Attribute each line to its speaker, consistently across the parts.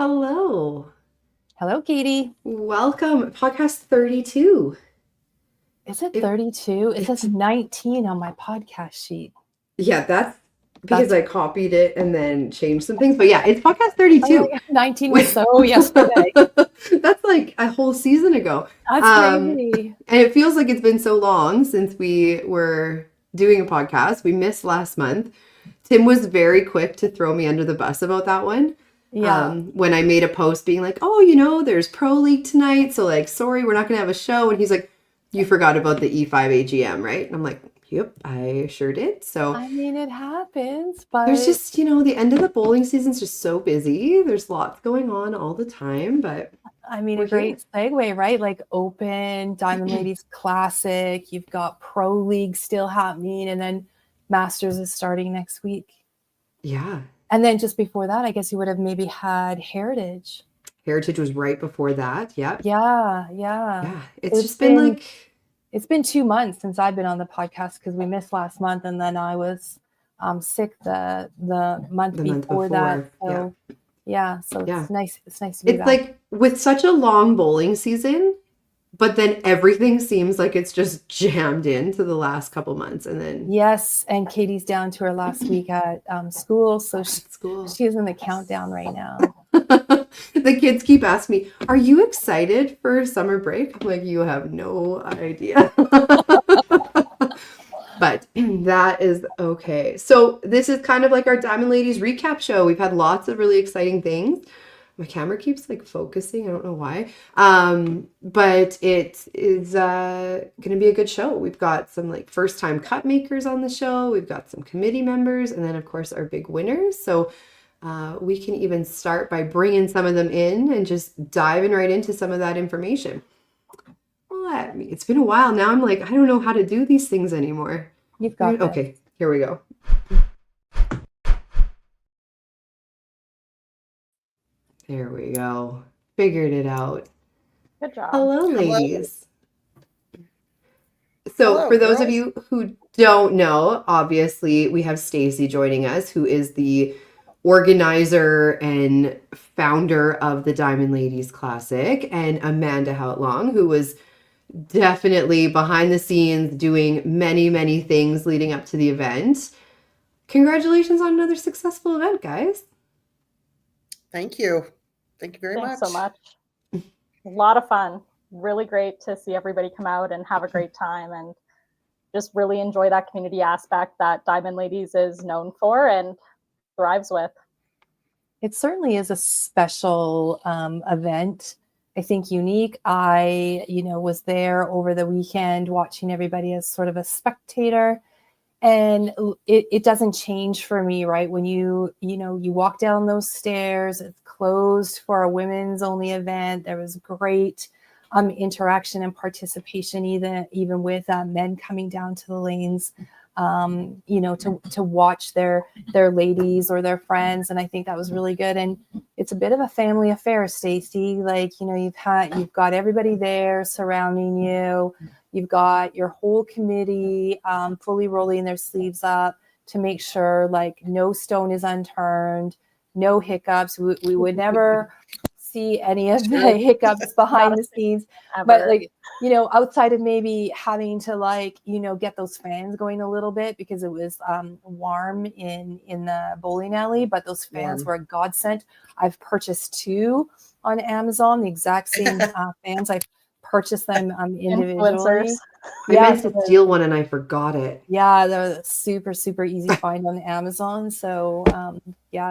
Speaker 1: Hello.
Speaker 2: Hello, Katie.
Speaker 1: Welcome. Podcast 32.
Speaker 2: Is it
Speaker 1: It,
Speaker 2: 32? It says
Speaker 1: it's
Speaker 2: 19 on my podcast sheet.
Speaker 1: yeah, that's because
Speaker 2: That's
Speaker 1: I copied it and then changed some things. But yeah, it's podcast
Speaker 2: oh my
Speaker 1: 32.
Speaker 2: God, 19 was
Speaker 1: Wait,
Speaker 2: so yesterday.
Speaker 1: that's like a whole season ago.
Speaker 2: That's
Speaker 1: Um,
Speaker 2: crazy.
Speaker 1: and it feels like it's been so long since we were doing a podcast. We missed last month. Tim was very quick to throw me under the bus about that one.
Speaker 2: Yeah.
Speaker 1: When I made a post being like, oh, there's Pro League tonight. So, like, sorry, we're not going to have a show. And he's like, you forgot about the E5 AGM, right? And I'm like, yep, I sure did. So,
Speaker 2: I mean, it happens,
Speaker 1: there's
Speaker 2: but
Speaker 1: just, the end of the bowling season's just so busy. There's lots going on all the time, but
Speaker 2: I mean,
Speaker 1: we're
Speaker 2: a
Speaker 1: here.
Speaker 2: great segue, right? Like Open, Diamond Ladies Classic, you've got Pro League still happening, and then Masters is starting next week.
Speaker 1: Yeah.
Speaker 2: And then just before that, I guess you would have maybe had Heritage.
Speaker 1: Heritage was right before that. Yep.
Speaker 2: Yeah, yeah.
Speaker 1: Yeah. It's
Speaker 2: It's
Speaker 1: just been
Speaker 2: been
Speaker 1: like,
Speaker 2: It's been 2 months since I've been on the podcast because we missed last month, and then I was sick the month
Speaker 1: the month
Speaker 2: before that.
Speaker 1: before. Yeah.
Speaker 2: So yeah, so
Speaker 1: Yeah.
Speaker 2: it's nice. It's nice to be
Speaker 1: It's
Speaker 2: back.
Speaker 1: like with such a long bowling season, but then everything seems like it's just jammed into the last couple months and then
Speaker 2: Yes, and Katie's down to her last week at school, so
Speaker 1: at school.
Speaker 2: she's in the countdown right now.
Speaker 1: The kids keep asking me, are you excited for summer break? I'm like, you have no idea. But that is okay. So this is kind of like our Diamond Ladies recap show. We've had lots of really exciting things. My camera keeps like focusing. I don't know why. But it is going to be a good show. We've got some like first time cut makers on the show. We've got some committee members, and then of course our big winners. So we can even start by bringing some of them in and just diving right into some of that information. Let me. It's been a while now. I'm like, I don't know how to do these things anymore.
Speaker 2: You've got this.
Speaker 1: Okay, here we go. There we go. Figured it out.
Speaker 3: Good job.
Speaker 1: Hello,
Speaker 4: Hello.
Speaker 1: ladies. So,
Speaker 4: Hello,
Speaker 1: for those of
Speaker 4: girls.
Speaker 1: you who don't know, obviously we have Stacy joining us, who is the organizer and founder of the Diamond Ladies Classic, and Amanda Houtlong, who was definitely behind the scenes doing many, many things leading up to the event. Congratulations on another successful event, guys.
Speaker 4: Thank you. Thank you very
Speaker 3: Thanks
Speaker 4: much.
Speaker 3: so much. A lot of fun. Really great to see everybody come out and have a great time and just really enjoy that community aspect that Diamond Ladies is known for and thrives with.
Speaker 2: It certainly is a special event. I think unique. I, was there over the weekend watching everybody as sort of a spectator, and it doesn't change for me, right? When you walk down those stairs, it's closed for a women's only event. There was great interaction and participation, even with men coming down to the lanes. To watch their ladies or their friends, and I think that was really good. And it's a bit of a family affair, Stacey. Like, you've got everybody there surrounding you. You've got your whole committee fully rolling their sleeves up to make sure like no stone is unturned, no hiccups. We would never see any of the hiccups behind the scenes,
Speaker 3: Ever.
Speaker 2: but like, outside of maybe having to get those fans going a little bit because it was warm in the bowling alley, but those fans were a godsend. I've purchased 2 on Amazon, the exact same fans. I've purchased them individually.
Speaker 3: Influencers.
Speaker 1: I meant to steal one and I forgot it.
Speaker 2: Yeah, they're super, super easy to find on Amazon. So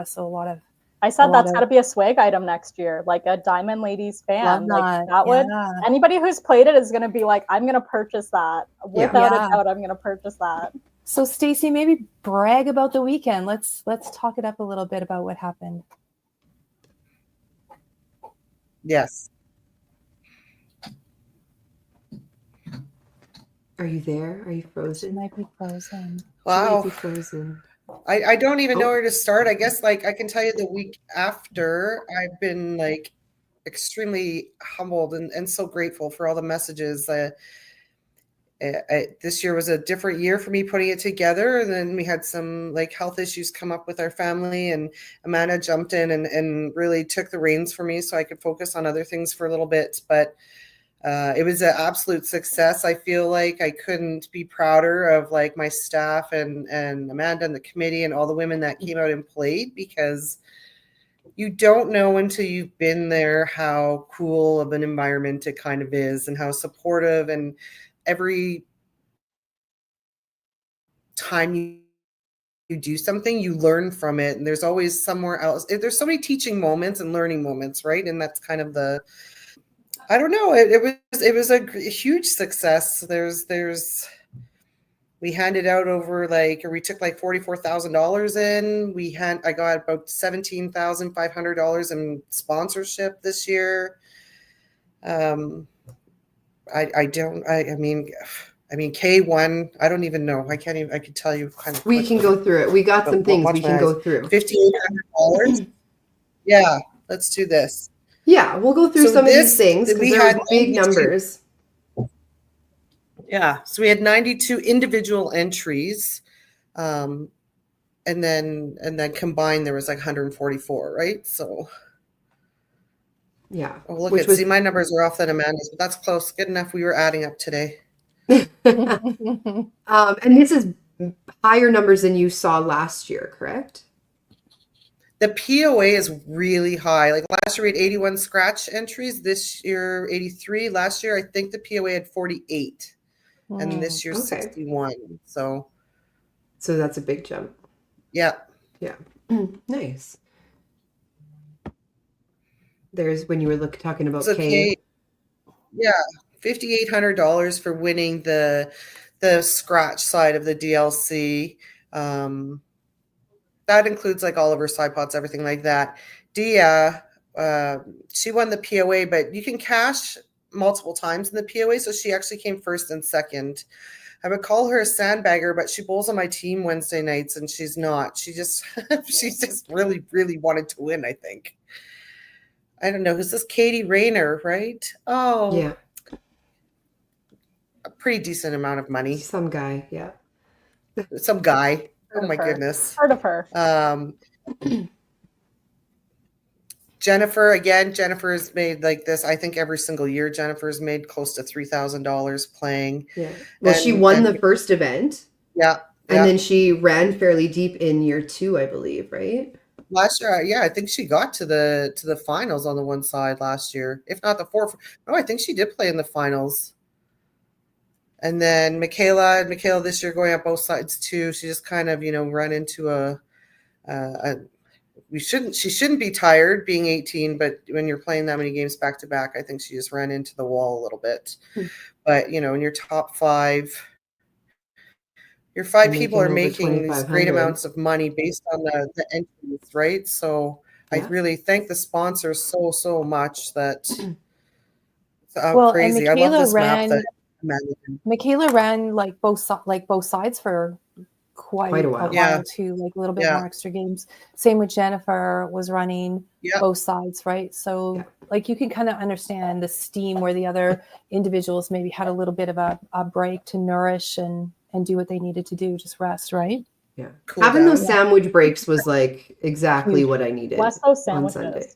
Speaker 2: so a lot of
Speaker 3: I said that's got to be a swag item next year, like a Diamond Ladies fan. Like that would anybody who's played it is going to be like, I'm going to purchase that without a doubt. I'm going to purchase that.
Speaker 2: So Stacey, maybe brag about the weekend. Let's talk it up a little bit about what happened.
Speaker 4: Yes.
Speaker 1: Are you there? Are you frozen?
Speaker 2: She might be frozen.
Speaker 4: Wow.
Speaker 1: She might be frozen.
Speaker 4: I don't even know where to start. I guess like I can tell you the week after, I've been like extremely humbled and so grateful for all the messages. this year was a different year for me putting it together. And then we had some like health issues come up with our family, and Amanda jumped in and really took the reins for me so I could focus on other things for a little bit. But it was an absolute success. I feel like I couldn't be prouder of like my staff and Amanda and the committee and all the women that came out and played, because you don't know until you've been there how cool of an environment it kind of is, and how supportive, and every time you do something, you learn from it, and there's always somewhere else. There's so many teaching moments and learning moments, right? And that's kind of the, I don't know. It was a huge success. We handed out over we took like $44,000 in. I got about $17,500 in sponsorship this year. I mean, K1, I don't even know. I could tell you kind of.
Speaker 1: We can go through it. We got some things we can go through.
Speaker 4: $5,800. Yeah, let's do this.
Speaker 1: Yeah, we'll go through some of these things because there were big
Speaker 4: 92
Speaker 1: numbers.
Speaker 4: Yeah, so we had 92 individual entries, and then combined there was like 144, right? So
Speaker 1: yeah,
Speaker 4: see, my numbers are off than Amanda's, but that's close, good enough. We were adding up today.
Speaker 1: And this is higher numbers than you saw last year, correct?
Speaker 4: The POA is really high. Like last year we had 81 scratch entries. This year 83. Last year I think the POA had 48, and this year's 61. So
Speaker 1: that's a big jump.
Speaker 4: Yeah.
Speaker 1: Nice. There's when you were talking about
Speaker 4: K. Yeah, $5,800 for winning the scratch side of the DLC. That includes like all of her side pots, everything like that. Dia, she won the POA, but you can cash multiple times in the POA, so she actually came first and second. I would call her a sandbagger, but she bowls on my team Wednesday nights, and she's not. She just really, really wanted to win, I think. I don't know. Who's this? Katie Rayner, right? Oh,
Speaker 1: yeah,
Speaker 4: a pretty decent amount of money.
Speaker 1: Some guy, yeah.
Speaker 4: Some guy. Oh my goodness.
Speaker 3: Part of her.
Speaker 4: Jennifer's made like this. I think every single year Jennifer's made close to $3,000 playing.
Speaker 1: Yeah. Well, she won the first event.
Speaker 4: Yeah.
Speaker 1: And then she ran fairly deep in year 2, I believe, right?
Speaker 4: Last year, yeah, I think she got to the finals on the one side last year, if not the 4. No, I think she did play in the finals. And then Michaela this year going up both sides too. She just kind of, run into she shouldn't be tired being 18, but when you're playing that many games back to back, I think she just ran into the wall a little bit. But, in your top 5, your 5 people are making these great amounts of money based on the entries, right? So I really thank the sponsors so much. That crazy. I love this map that
Speaker 2: Michaela ran both sides for quite a while too, like a little bit more extra games. Same with Jennifer was running both sides, right? So you can kind of understand the steam where the other individuals maybe had a little bit of a break to nourish and do what they needed to do, just rest, right?
Speaker 1: Yeah. Cool. Having those sandwich breaks was exactly what I needed.
Speaker 3: Bless those sandwiches.
Speaker 1: On Sunday.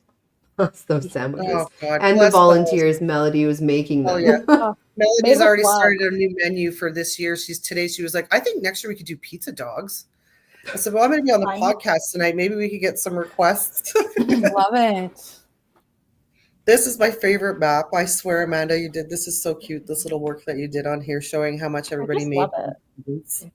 Speaker 1: Bless those sandwiches.
Speaker 4: Oh, God.
Speaker 1: And the volunteers, Melody was making them.
Speaker 4: Oh, yeah. Melody's already started a new menu for this year. She was like, I think next year we could do pizza dogs. I said, well, I'm going to be on the podcast tonight. Maybe we could get some requests.
Speaker 2: Love it.
Speaker 4: This is my favorite map. I swear, Amanda, you did. This is so cute. This little work that you did on here showing how much everybody made.
Speaker 3: Love it.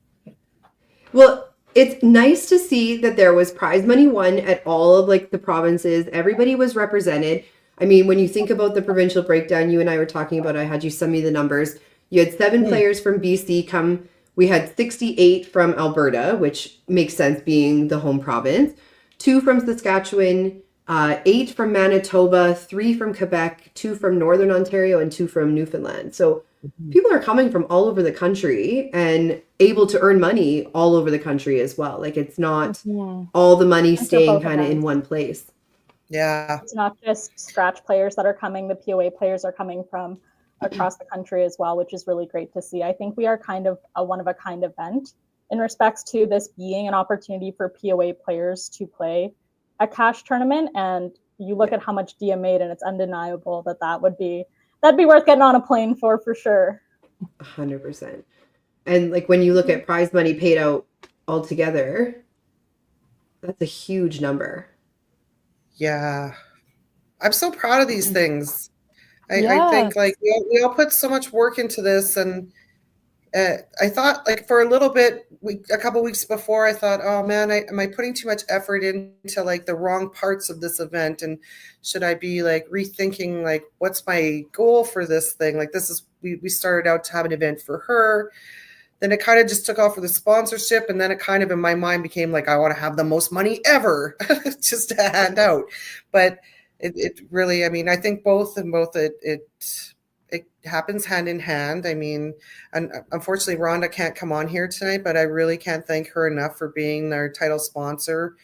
Speaker 1: Well, it's nice to see that there was prize money won at all of the provinces. Everybody was represented. I mean, when you think about the provincial breakdown, you and I were talking about, I had you send me the numbers. You had 7 players from BC come. We had 68 from Alberta, which makes sense being the home province. 2 from Saskatchewan, 8 from Manitoba, 3 from Quebec, 2 from Northern Ontario, and 2 from Newfoundland. So people are coming from all over the country and able to earn money all over the country as well. It's not all the money staying kind of in one place.
Speaker 4: Yeah.
Speaker 3: It's not just scratch players that are coming. The POA players are coming from across the country as well, which is really great to see. I think we are kind of a one-of-a-kind event in respects to this being an opportunity for POA players to play a cash tournament. And you look at how much Dia made, and it's undeniable that that'd be worth getting on a plane for sure.
Speaker 1: 100%. And like when you look at prize money paid out altogether, that's a huge number.
Speaker 4: Yeah. I'm so proud of these things. I think
Speaker 2: Yes.
Speaker 4: like we all put so much work into this, and I thought like for a little bit, a couple weeks before, I thought, oh man, am I putting too much effort into like the wrong parts of this event, and should I be like rethinking like what's my goal for this thing? Like this is we started out to have an event for her. Then it kind of just took off for the sponsorship, and then it kind of in my mind became like I want to have the most money ever just to hand out. But it really, I mean, I think both it happens hand in hand. I mean, and unfortunately, Rhonda can't come on here tonight, but I really can't thank her enough for being their title sponsor.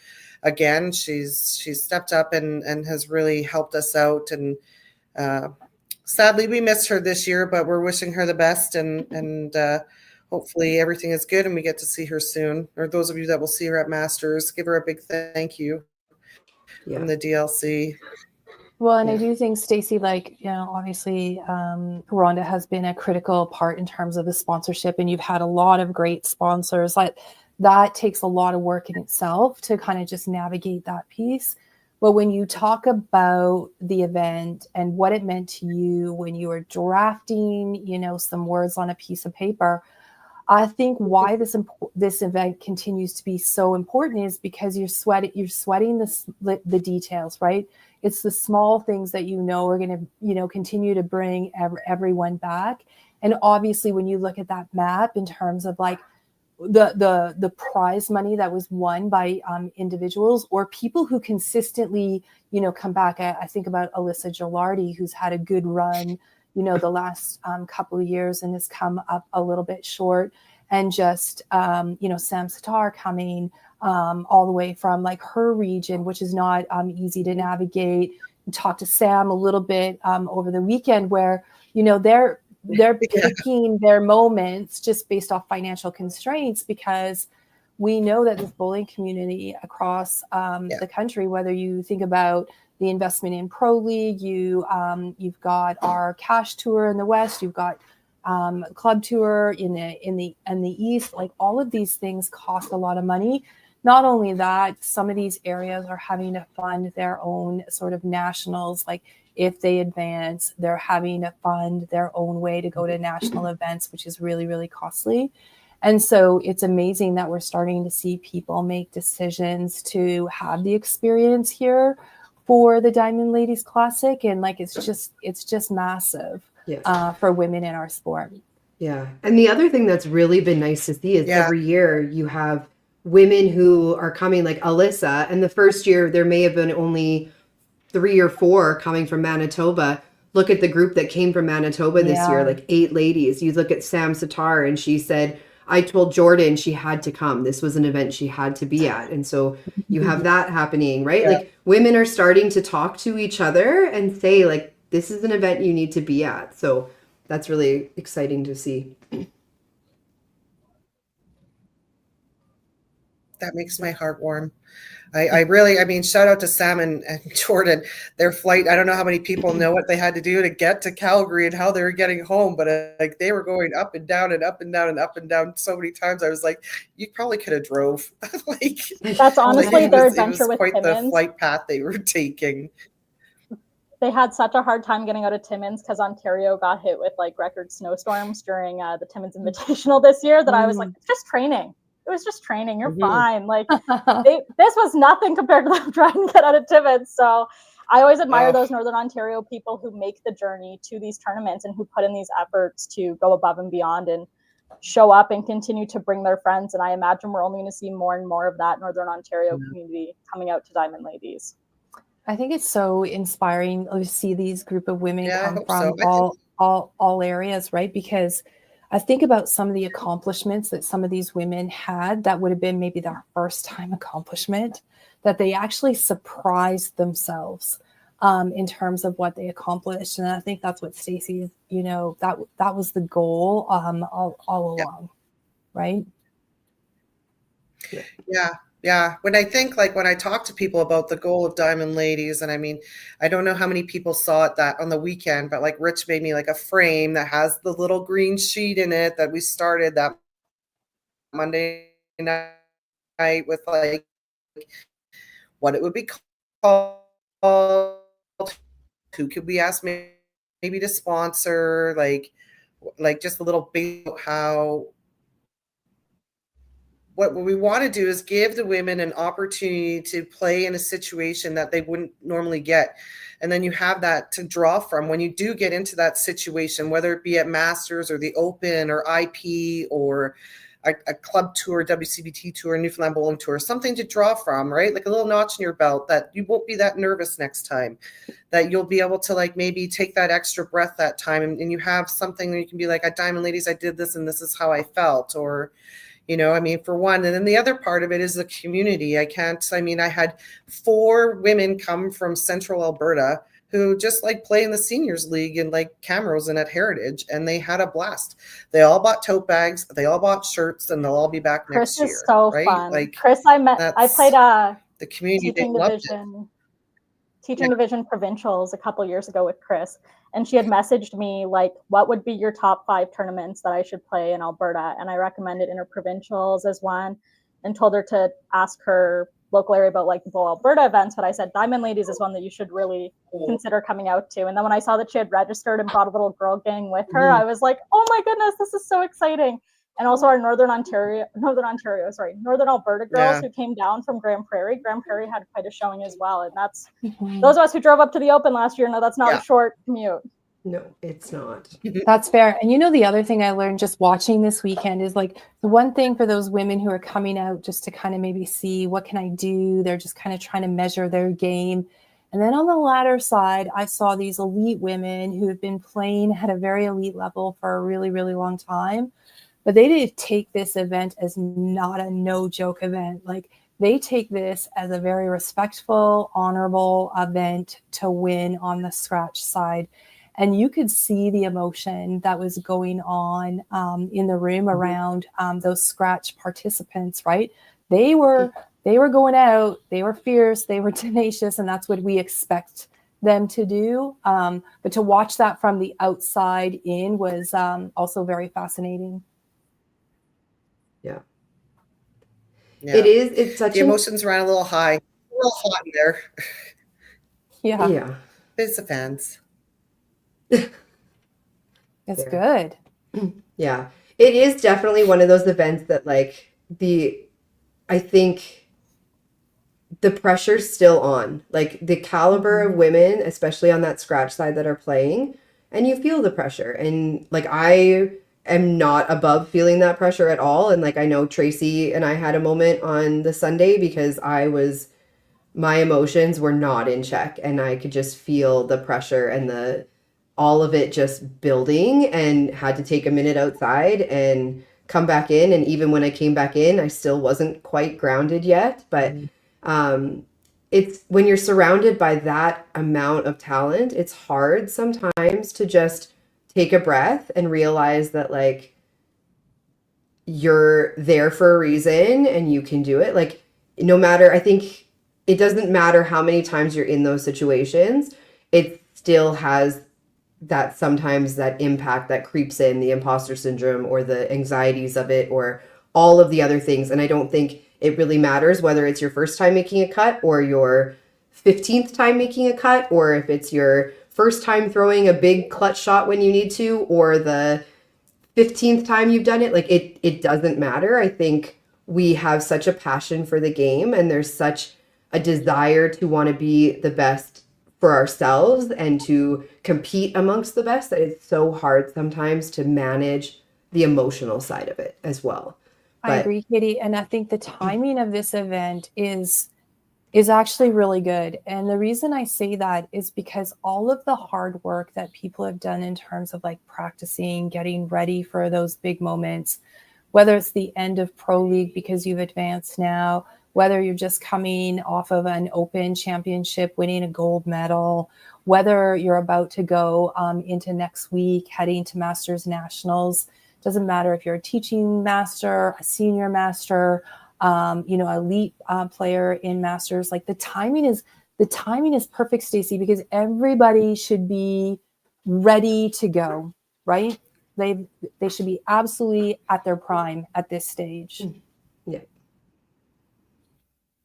Speaker 4: Again, she's stepped up and has really helped us out. And sadly, we missed her this year, but we're wishing her the best, and hopefully everything is good and we get to see her soon. Or those of you that will see her at Masters, give her a big thank you from the DLC.
Speaker 2: Well, and I do think, Stacey, like, you know, obviously Rhonda has been a critical part in terms of the sponsorship, and you've had a lot of great sponsors. Like that takes a lot of work in itself to kind of just navigate that piece. But when you talk about the event and what it meant to you when you were drafting, you know, some words on a piece of paper, I think why this event continues to be so important is because you're sweating the details, right? It's the small things that you know are going to, you know, continue to bring everyone back. And obviously, when you look at that map in terms of like the prize money that was won by individuals or people who consistently, you know, come back. I think about Alyssa Gilardi, who's had a good run, you know, the last couple of years and has come up a little bit short. And just, you know, Sam Sitar coming all the way from like her region, which is not easy to navigate. Talk to Sam a little bit over the weekend where, you know, they're picking their moments just based off financial constraints, because we know that this bowling community across the country, whether you think about the investment in Pro League, you've got our cash tour in the West, you've got club tour in the East, like all of these things cost a lot of money. Not only that, some of these areas are having to fund their own sort of nationals. Like if they advance, they're having to fund their own way to go to national events, which is really, really costly. And so it's amazing that we're starting to see people make decisions to have the experience here for the Diamond Ladies Classic. And like, it's just massive for women in our sport.
Speaker 1: Yeah. And the other thing that's really been nice to see is every year you have women who are coming, like Alyssa, and the first year there may have been only 3 or 4 coming from Manitoba. Look at the group that came from Manitoba this year, like 8 ladies. You look at Sam Sitar, and she said, I told Jordan she had to come. This was an event she had to be at. And so you have that happening, right? Yeah. Like women are starting to talk to each other and say, like, this is an event you need to be at. So that's really exciting to see.
Speaker 4: That makes my heart warm. I really, I mean, shout out to Sam and Jordan. Their flight, I don't know how many people know what they had to do to get to Calgary and how they were getting home, but like they were going up and down and up and down and up and down so many times. I was like, you probably could have drove. Like
Speaker 3: that's honestly
Speaker 4: like
Speaker 3: their adventure with
Speaker 4: quite
Speaker 3: Timmins.
Speaker 4: The flight path they were taking.
Speaker 3: They had such a hard time getting out of Timmins because Ontario got hit with like record snowstorms during the Timmins Invitational this year that I was like, it's just training. It was just training. You're fine. Like this was nothing compared to them trying to get out of Timmins. So I always admire those Northern Ontario people who make the journey to these tournaments and who put in these efforts to go above and beyond and show up and continue to bring their friends. And I imagine we're only going to see more and more of that Northern Ontario community coming out to Diamond Ladies.
Speaker 2: I think it's so inspiring to see these group of women come from all areas, right? Because I think about some of the accomplishments that some of these women had that would have been maybe their first time accomplishment, that they actually surprised themselves in terms of what they accomplished. And I think that's what Stacey, you know, that was the goal all along, right?
Speaker 4: Yeah. Yeah. When I think, like, when I talk to people about the goal of Diamond Ladies, and I mean, I don't know how many people saw it that on the weekend, but like Rich made me like a frame that has the little green sheet in it that we started that Monday night with, like, what it would be called, who could we ask maybe to sponsor, like just a little bit how what we want to do is give the women an opportunity to play in a situation that they wouldn't normally get. And then you have that to draw from when you do get into that situation, whether it be at Masters or the Open or IP or a club tour, WCBT tour, Newfoundland Bowling Tour, something to draw from, right? Like a little notch in your belt that you won't be that nervous next time, that you'll be able to like maybe take that extra breath that time, and you have something that you can be like, at Diamond Ladies, I did this and this is how I felt. Or, you know, I mean, for one, and then the other part of it is the community. I had 4 women come from Central Alberta who just like play in the seniors league in like Camrose and at Heritage, and they had a blast. They all bought tote bags, they all bought shirts, and they'll all be back next year.
Speaker 3: Chris is so
Speaker 4: right?
Speaker 3: fun.
Speaker 4: Like,
Speaker 3: Chris, I played
Speaker 4: the community. They loved it.
Speaker 3: Teaching division provincials a couple years ago with Chris, and she had messaged me like, what would be your top 5 tournaments that I should play in Alberta? And I recommended interprovincials as one, and told her to ask her local area about like the Bow Alberta events. But I said Diamond Ladies is one that you should really consider coming out to. And then when I saw that she had registered and brought a little girl gang with her, I was like, oh my goodness, this is so exciting. And also our Northern Alberta girls who came down from Grand Prairie. Grand Prairie had quite a showing as well. And that's those of us who drove up to the Open last year know that's not a short commute.
Speaker 1: No, it's not.
Speaker 2: That's fair. And you know, the other thing I learned just watching this weekend is like the one thing for those women who are coming out just to kind of maybe see what can I do? They're just kind of trying to measure their game. And then on the ladder side, I saw these elite women who have been playing at a very elite level for a really, really long time. But they didn't take this event as not a no joke event. Like they take this as a very respectful, honorable event to win on the scratch side. And you could see the emotion that was going on in the room around those scratch participants, right? They were going out, they were fierce, they were tenacious, and that's what we expect them to do. But to watch that from the outside in was also very fascinating.
Speaker 1: Yeah.
Speaker 4: Yeah.
Speaker 1: It is. It's such
Speaker 4: the emotions ran a little high, a little hot in there.
Speaker 2: Yeah.
Speaker 1: Yeah.
Speaker 4: It's the fans.
Speaker 2: It's good.
Speaker 1: Yeah. It is definitely one of those events that like I think the pressure's still on. Like the caliber of women, especially on that scratch side that are playing, and you feel the pressure. And like I am not above feeling that pressure at all. And like I know Tracy and I had a moment on the Sunday because my emotions were not in check, and I could just feel the pressure and all of it just building, and had to take a minute outside and come back in. And even when I came back in, I still wasn't quite grounded yet. But it's when you're surrounded by that amount of talent, it's hard sometimes to just take a breath and realize that like you're there for a reason and you can do it. Like no matter, I think it doesn't matter how many times you're in those situations, it still has that sometimes that impact that creeps in, the imposter syndrome or the anxieties of it or all of the other things. And I don't think it really matters whether it's your first time making a cut or your 15th time making a cut, or if it's your first time throwing a big clutch shot when you need to, or the 15th time you've done it. Like it doesn't matter. I think we have such a passion for the game, and there's such a desire to want to be the best for ourselves and to compete amongst the best, that it's so hard sometimes to manage the emotional side of it as well.
Speaker 2: I agree, Katie. And I think the timing of this event is actually really good. And the reason I say that is because all of the hard work that people have done in terms of like practicing, getting ready for those big moments, whether it's the end of Pro League because you've advanced now, whether you're just coming off of an open championship, winning a gold medal, whether you're about to go into next week, heading to Masters Nationals. Doesn't matter if you're a teaching master, a senior master, elite player in Masters. Like the timing is perfect, Stacey, because everybody should be ready to go, right? They should be absolutely at their prime at this stage.
Speaker 1: Yeah,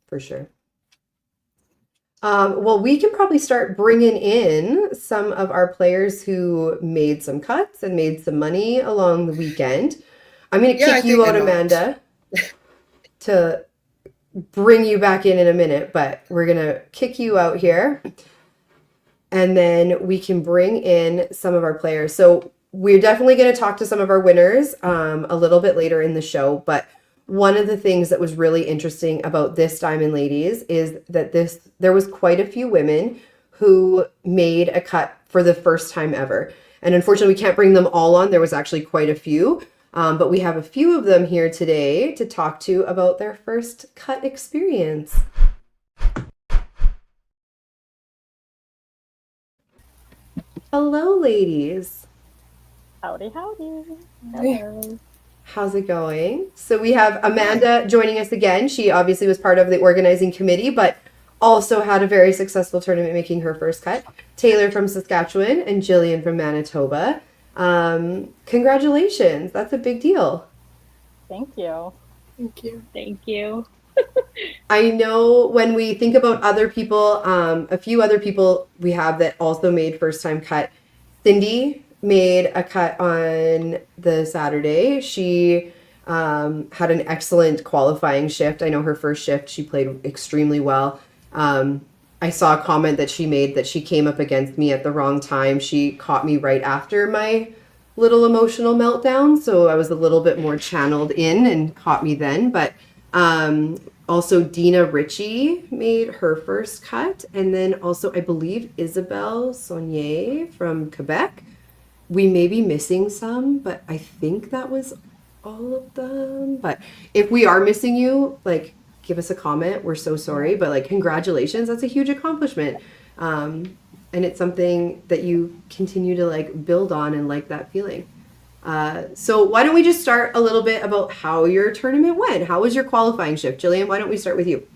Speaker 1: for sure. Well, we can probably start bringing in some of our players who made some cuts and made some money along the weekend. I'm going to
Speaker 4: Yeah, I
Speaker 1: kick you
Speaker 4: think
Speaker 1: out,
Speaker 4: a lot.
Speaker 1: Amanda, to bring you back in a minute, but we're going to kick you out here. And then we can bring in some of our players. So we're definitely going to talk to some of our winners a little bit later in the show, but one of the things that was really interesting about this Diamond Ladies is that there was quite a few women who made a cut for the first time ever. And unfortunately, we can't bring them all on. There was actually quite a few, but we have a few of them here today to talk to about their first cut experience. Hello, ladies.
Speaker 3: Howdy, howdy. Hello.
Speaker 1: How's it going? So we have Amanda joining us again. She obviously was part of the organizing committee, but also had a very successful tournament making her first cut. Taylor from Saskatchewan and Jillian from Manitoba. Congratulations. That's a big deal.
Speaker 3: Thank you.
Speaker 5: Thank you.
Speaker 6: Thank you.
Speaker 1: I know when we think about other people, a few other people we have that also made first time cut. Cindy made a cut on the Saturday. She had an excellent qualifying shift. I know her first shift, she played extremely well. I saw a comment that she made that she came up against me at the wrong time. She caught me right after my little emotional meltdown, so I was a little bit more channeled in and caught me then. But also Dina Ritchie made her first cut, and then also I believe Isabelle Saunier from Quebec. We may be missing some, but I think that was all of them. But if we are missing you, like, give us a comment. We're so sorry, but like, congratulations. That's a huge accomplishment. And it's something that you continue to like build on and like that feeling. So why don't we just start a little bit about how your tournament went? How was your qualifying shift? Jillian, why don't we start with you?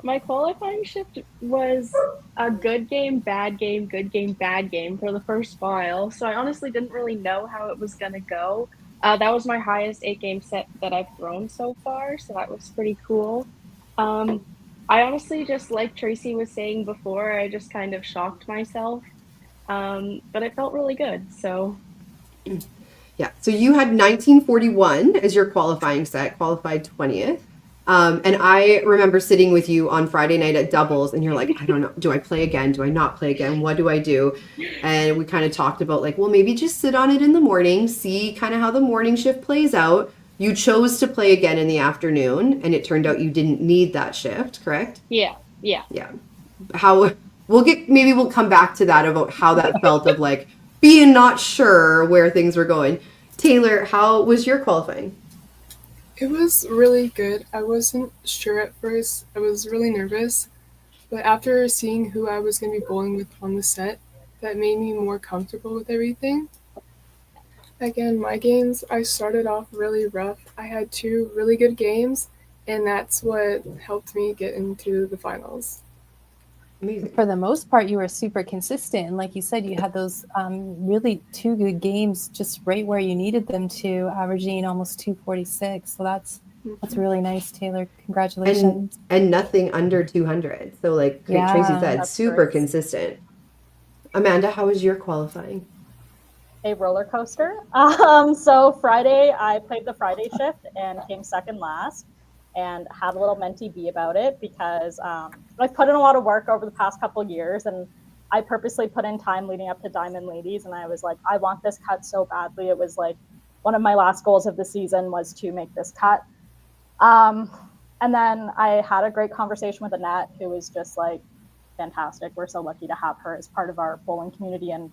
Speaker 6: My qualifying shift was a good game, bad game, good game, bad game for the first while. So I honestly didn't really know how it was going to go. That was my highest 8-game set that I've thrown so far, so that was pretty cool. I honestly, just like Tracy was saying before, I just kind of shocked myself, but it felt really good, so.
Speaker 1: Yeah, so you had 1941 as your qualifying set, qualified 20th. And I remember sitting with you on Friday night at doubles and you're like, I don't know, do I play again? Do I not play again? What do I do? And we kind of talked about like, well, maybe just sit on it in the morning, see kind of how the morning shift plays out. You chose to play again in the afternoon and it turned out you didn't need that shift, correct?
Speaker 6: Yeah.
Speaker 1: Yeah. Maybe we'll come back to that about how that felt of like being not sure where things were going. Taylor, how was your qualifying?
Speaker 5: It was really good. I wasn't sure at first. I was really nervous. But after seeing who I was going to be bowling with on the set, that made me more comfortable with everything. Again, my games, I started off really rough. I had 2 really good games, and that's what helped me get into the finals.
Speaker 1: Amazing.
Speaker 2: For the most part, you were super consistent. And like you said, you had those really 2 good games just right where you needed them to, averaging almost 246. So that's really nice, Taylor. Congratulations.
Speaker 1: And nothing under 200. So like
Speaker 2: Yeah,
Speaker 1: Tracy said,
Speaker 3: that's
Speaker 1: super
Speaker 3: great.
Speaker 1: consistent. Amanda, how was your qualifying?
Speaker 3: A roller coaster. So Friday, I played the Friday shift and came second last and had a little mentee bee about it because I've put in a lot of work over the past couple of years and I purposely put in time leading up to Diamond Ladies and I was like, I want this cut so badly. It was like one of my last goals of the season was to make this cut. And then I had a great conversation with Annette, who was just like fantastic. We're so lucky to have her as part of our bowling community and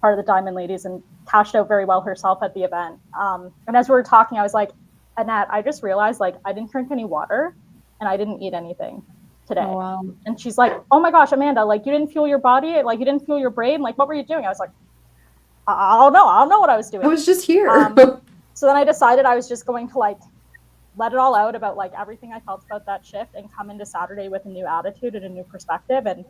Speaker 3: part of the Diamond Ladies and cashed out very well herself at the event. And as we were talking, I was like, Annette, I just realized like I didn't drink any water and I didn't eat anything today.
Speaker 2: Oh, wow.
Speaker 3: And she's like, oh my gosh, Amanda, like you didn't fuel your body, like you didn't fuel your brain, like what were you doing? I was like, I don't know what I was doing.
Speaker 1: I was just here.
Speaker 3: So then I decided I was just going to like let it all out about like everything I felt about that shift and come into Saturday with a new attitude and a new perspective and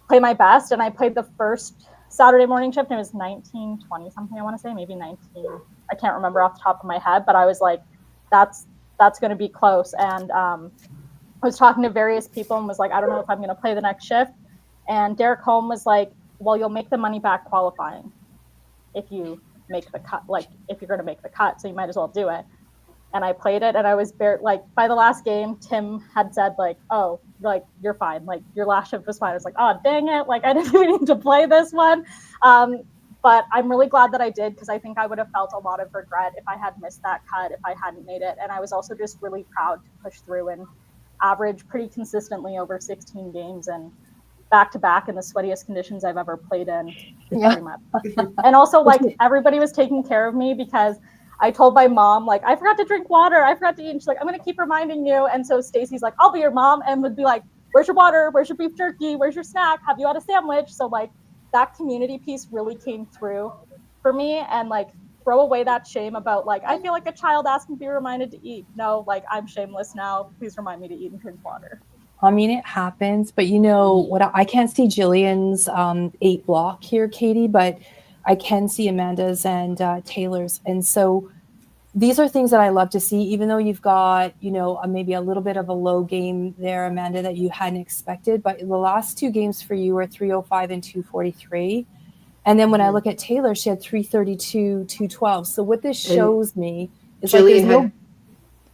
Speaker 3: play my best. And I played the first Saturday morning shift and it was 1920 something, I want to say, maybe 19. I can't remember off the top of my head, but I was like, that's going to be close. And I was talking to various people and was like, I don't know if I'm going to play the next shift. And Derek Holm was like, well, you'll make the money back qualifying if you make the cut, like if you're going to make the cut, so you might as well do it. And I played it and I was like by the last game, Tim had said like, oh, like you're fine, like your last shift was fine. I was like, oh dang it, like I didn't even need to play this one. But I'm really glad that I did, because I think I would have felt a lot of regret if I had missed that cut, if I hadn't made it. And I was also just really proud to push through and average pretty consistently over 16 games and back to back in the sweatiest conditions I've ever played in.
Speaker 2: Yeah.
Speaker 3: Pretty much. And also like everybody was taking care of me, because I told my mom, like, I forgot to drink water, I forgot to eat. And she's like, I'm going to keep reminding you. And so Stacy's like, I'll be your mom, and would be like, where's your water? Where's your beef jerky? Where's your snack? Have you had a sandwich? So like that community piece really came through for me, and like throw away that shame about like, I feel like a child asking to be reminded to eat. No, like I'm shameless now. Please remind me to eat and drink water.
Speaker 2: I mean, it happens, but you know what? I can't see Jillian's 8 block here, Katie, but I can see Amanda's and Taylor's. And so these are things that I love to see, even though you've got, you know, maybe a little bit of a low game there, Amanda, that you hadn't expected. But the last 2 games for you were 305 and 243. And then when I look at Taylor, she had 332, 212. So what this shows me is
Speaker 1: Jillian
Speaker 2: like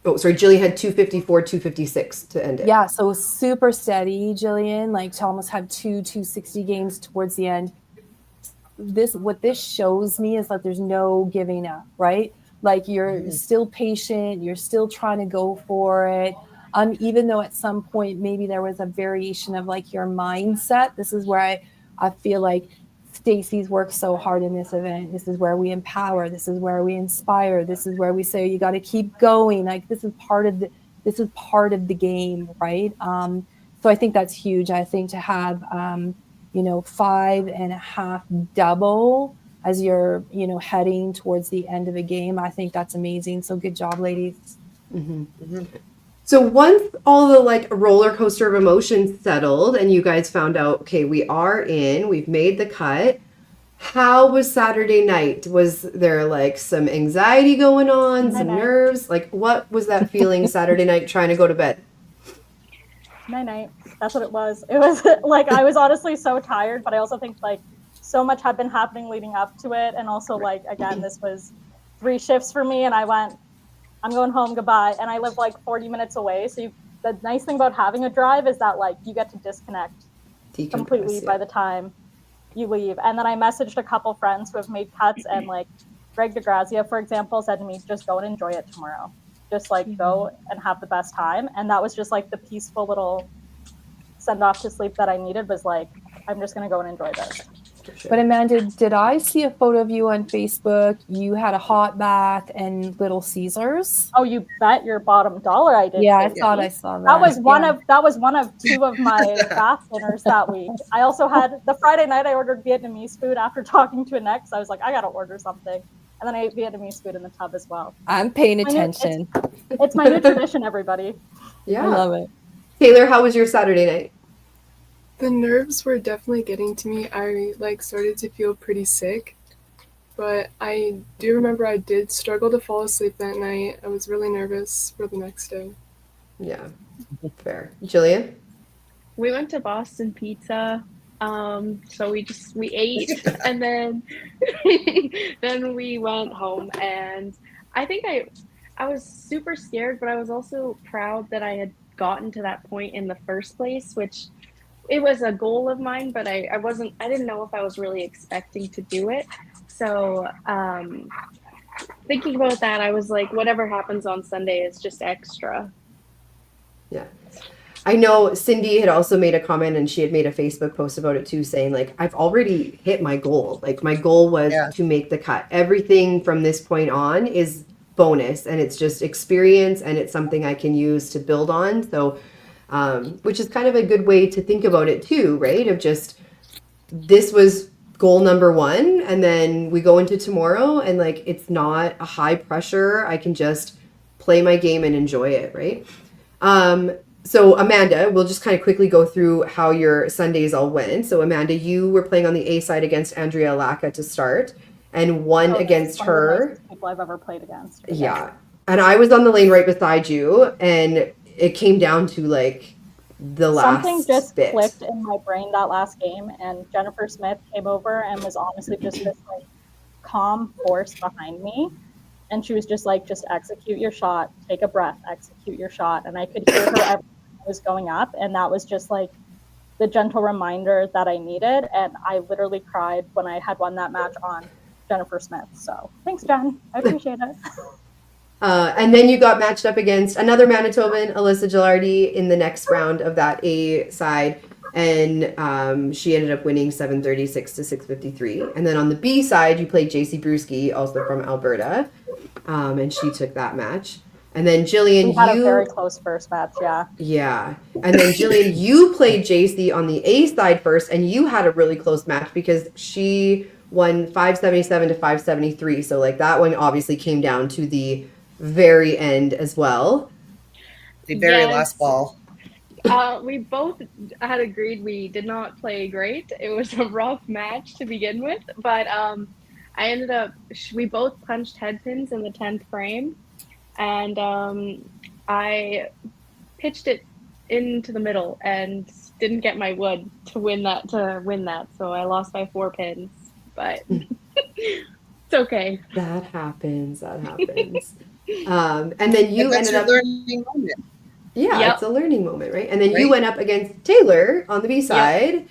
Speaker 1: Jillian had 254, 256 to end it.
Speaker 2: Yeah, so super steady, Jillian, like to almost have 260 games towards the end. What this shows me is that there's no giving up, right? Like you're still patient, you're still trying to go for it. Even though at some point maybe there was a variation of like your mindset. This is where I feel like Stacy's worked so hard in this event. This is where we empower. This is where we inspire. This is where we say you got to keep going. Like this is part of the game, right? So I think that's huge. I think to have 5.5 double as you're heading towards the end of a game, I think that's amazing. So good job, ladies.
Speaker 1: Mm-hmm. Mm-hmm. So once all the like roller coaster of emotions settled and you guys found out, okay, we've made the cut. How was Saturday night? Was there like some anxiety going on, some nerves? Like what was that feeling Saturday night trying to go to bed?
Speaker 3: Night. That's what it was. It was like, I was honestly so tired, but I also think like so much had been happening leading up to it. And also like, again, this was 3 shifts for me and I went, I'm going home, goodbye. And I live like 40 minutes away. So the nice thing about having a drive is that like you get to disconnect completely by the time you leave. And then I messaged a couple friends who have made cuts, and like Greg DeGrazia, for example, said to me, just go and enjoy it tomorrow. Just like go and have the best time. And that was just like the peaceful little send off to sleep that I needed, was like, I'm just going to go and enjoy this.
Speaker 2: But Amanda, did I see a photo of you on Facebook? You had a hot bath and Little Caesars.
Speaker 3: Oh, you bet your bottom dollar I did.
Speaker 2: Yeah, I thought I saw that.
Speaker 3: That was one of 2 of my bath dinners that week. I also had the Friday night I ordered Vietnamese food after talking to Annette. So I was like, I gotta order something. And then I ate Vietnamese food in the tub as well.
Speaker 2: I'm paying attention.
Speaker 3: It's my new tradition, everybody.
Speaker 1: Yeah.
Speaker 2: I love it.
Speaker 1: Taylor, how was your Saturday night?
Speaker 5: The nerves were definitely getting to me. I started to feel pretty sick, but I do remember I did struggle to fall asleep that night. I was really nervous for the next day.
Speaker 1: Yeah, fair. Jillian?
Speaker 6: We went to Boston Pizza. So we ate and then then we went home, and I think I was super scared, but I was also proud that I had gotten to that point in the first place, which it was a goal of mine, but I didn't know if I was really expecting to do it. So thinking about that, I was like, whatever happens on Sunday is just extra.
Speaker 1: Yeah. I know Cindy had also made a comment, and she had made a Facebook post about it too, saying like, I've already hit my goal. Like my goal was to make the cut. Everything from this point on is bonus and it's just experience and it's something I can use to build on. So, which is kind of a good way to think about it too, right? Of just, this was goal number one, and then we go into tomorrow and like, it's not a high pressure. I can just play my game and enjoy it, right? So Amanda, we'll just kind of quickly go through how your Sundays all went. So Amanda, you were playing on the A side against Andrea Lacka to start and won
Speaker 3: Oh, this is
Speaker 1: against
Speaker 3: one of the
Speaker 1: her.
Speaker 3: nicest people I've ever played against.
Speaker 1: Yeah. And I was on the lane right beside you, and it came down to like the last
Speaker 3: Something just
Speaker 1: bit.
Speaker 3: clicked in my brain that last game, and Jennifer Smith came over and was honestly just this like calm force behind me. And she was just like, just execute your shot, take a breath, execute your shot. And I could hear her every time I was going up. And that was just like the gentle reminder that I needed. And I literally cried when I had won that match on Jennifer Smith. So thanks, Jen. I appreciate it.
Speaker 1: And then you got matched up against another Manitoban, Alyssa Gilardi, in the next round of that A side. And she ended up winning 736 to 653. And then on the B side, you played JC Brewski, also from Alberta. And she took that match. And then Jillian,
Speaker 3: We had a very close first match, yeah.
Speaker 1: Yeah. And then Jillian, you played JC on the A side first, and you had a really close match because she won 577 to 573. So like that one obviously came down to the very end as well.
Speaker 4: The very
Speaker 6: Yes.
Speaker 4: last ball.
Speaker 6: We both had agreed we did not play great. It was a rough match to begin with, but I ended up, we both punched head pins in the 10th frame, and I pitched it into the middle and didn't get my wood to win that. So I lost by 4 pins, but it's okay.
Speaker 1: That happens. That happens. And then you
Speaker 4: But that's
Speaker 1: ended
Speaker 4: your
Speaker 1: up.
Speaker 4: learning moment.
Speaker 1: Yeah,
Speaker 6: Yep.
Speaker 1: it's a learning moment, right? And then you
Speaker 4: Right.
Speaker 1: went up against Taylor on the B side.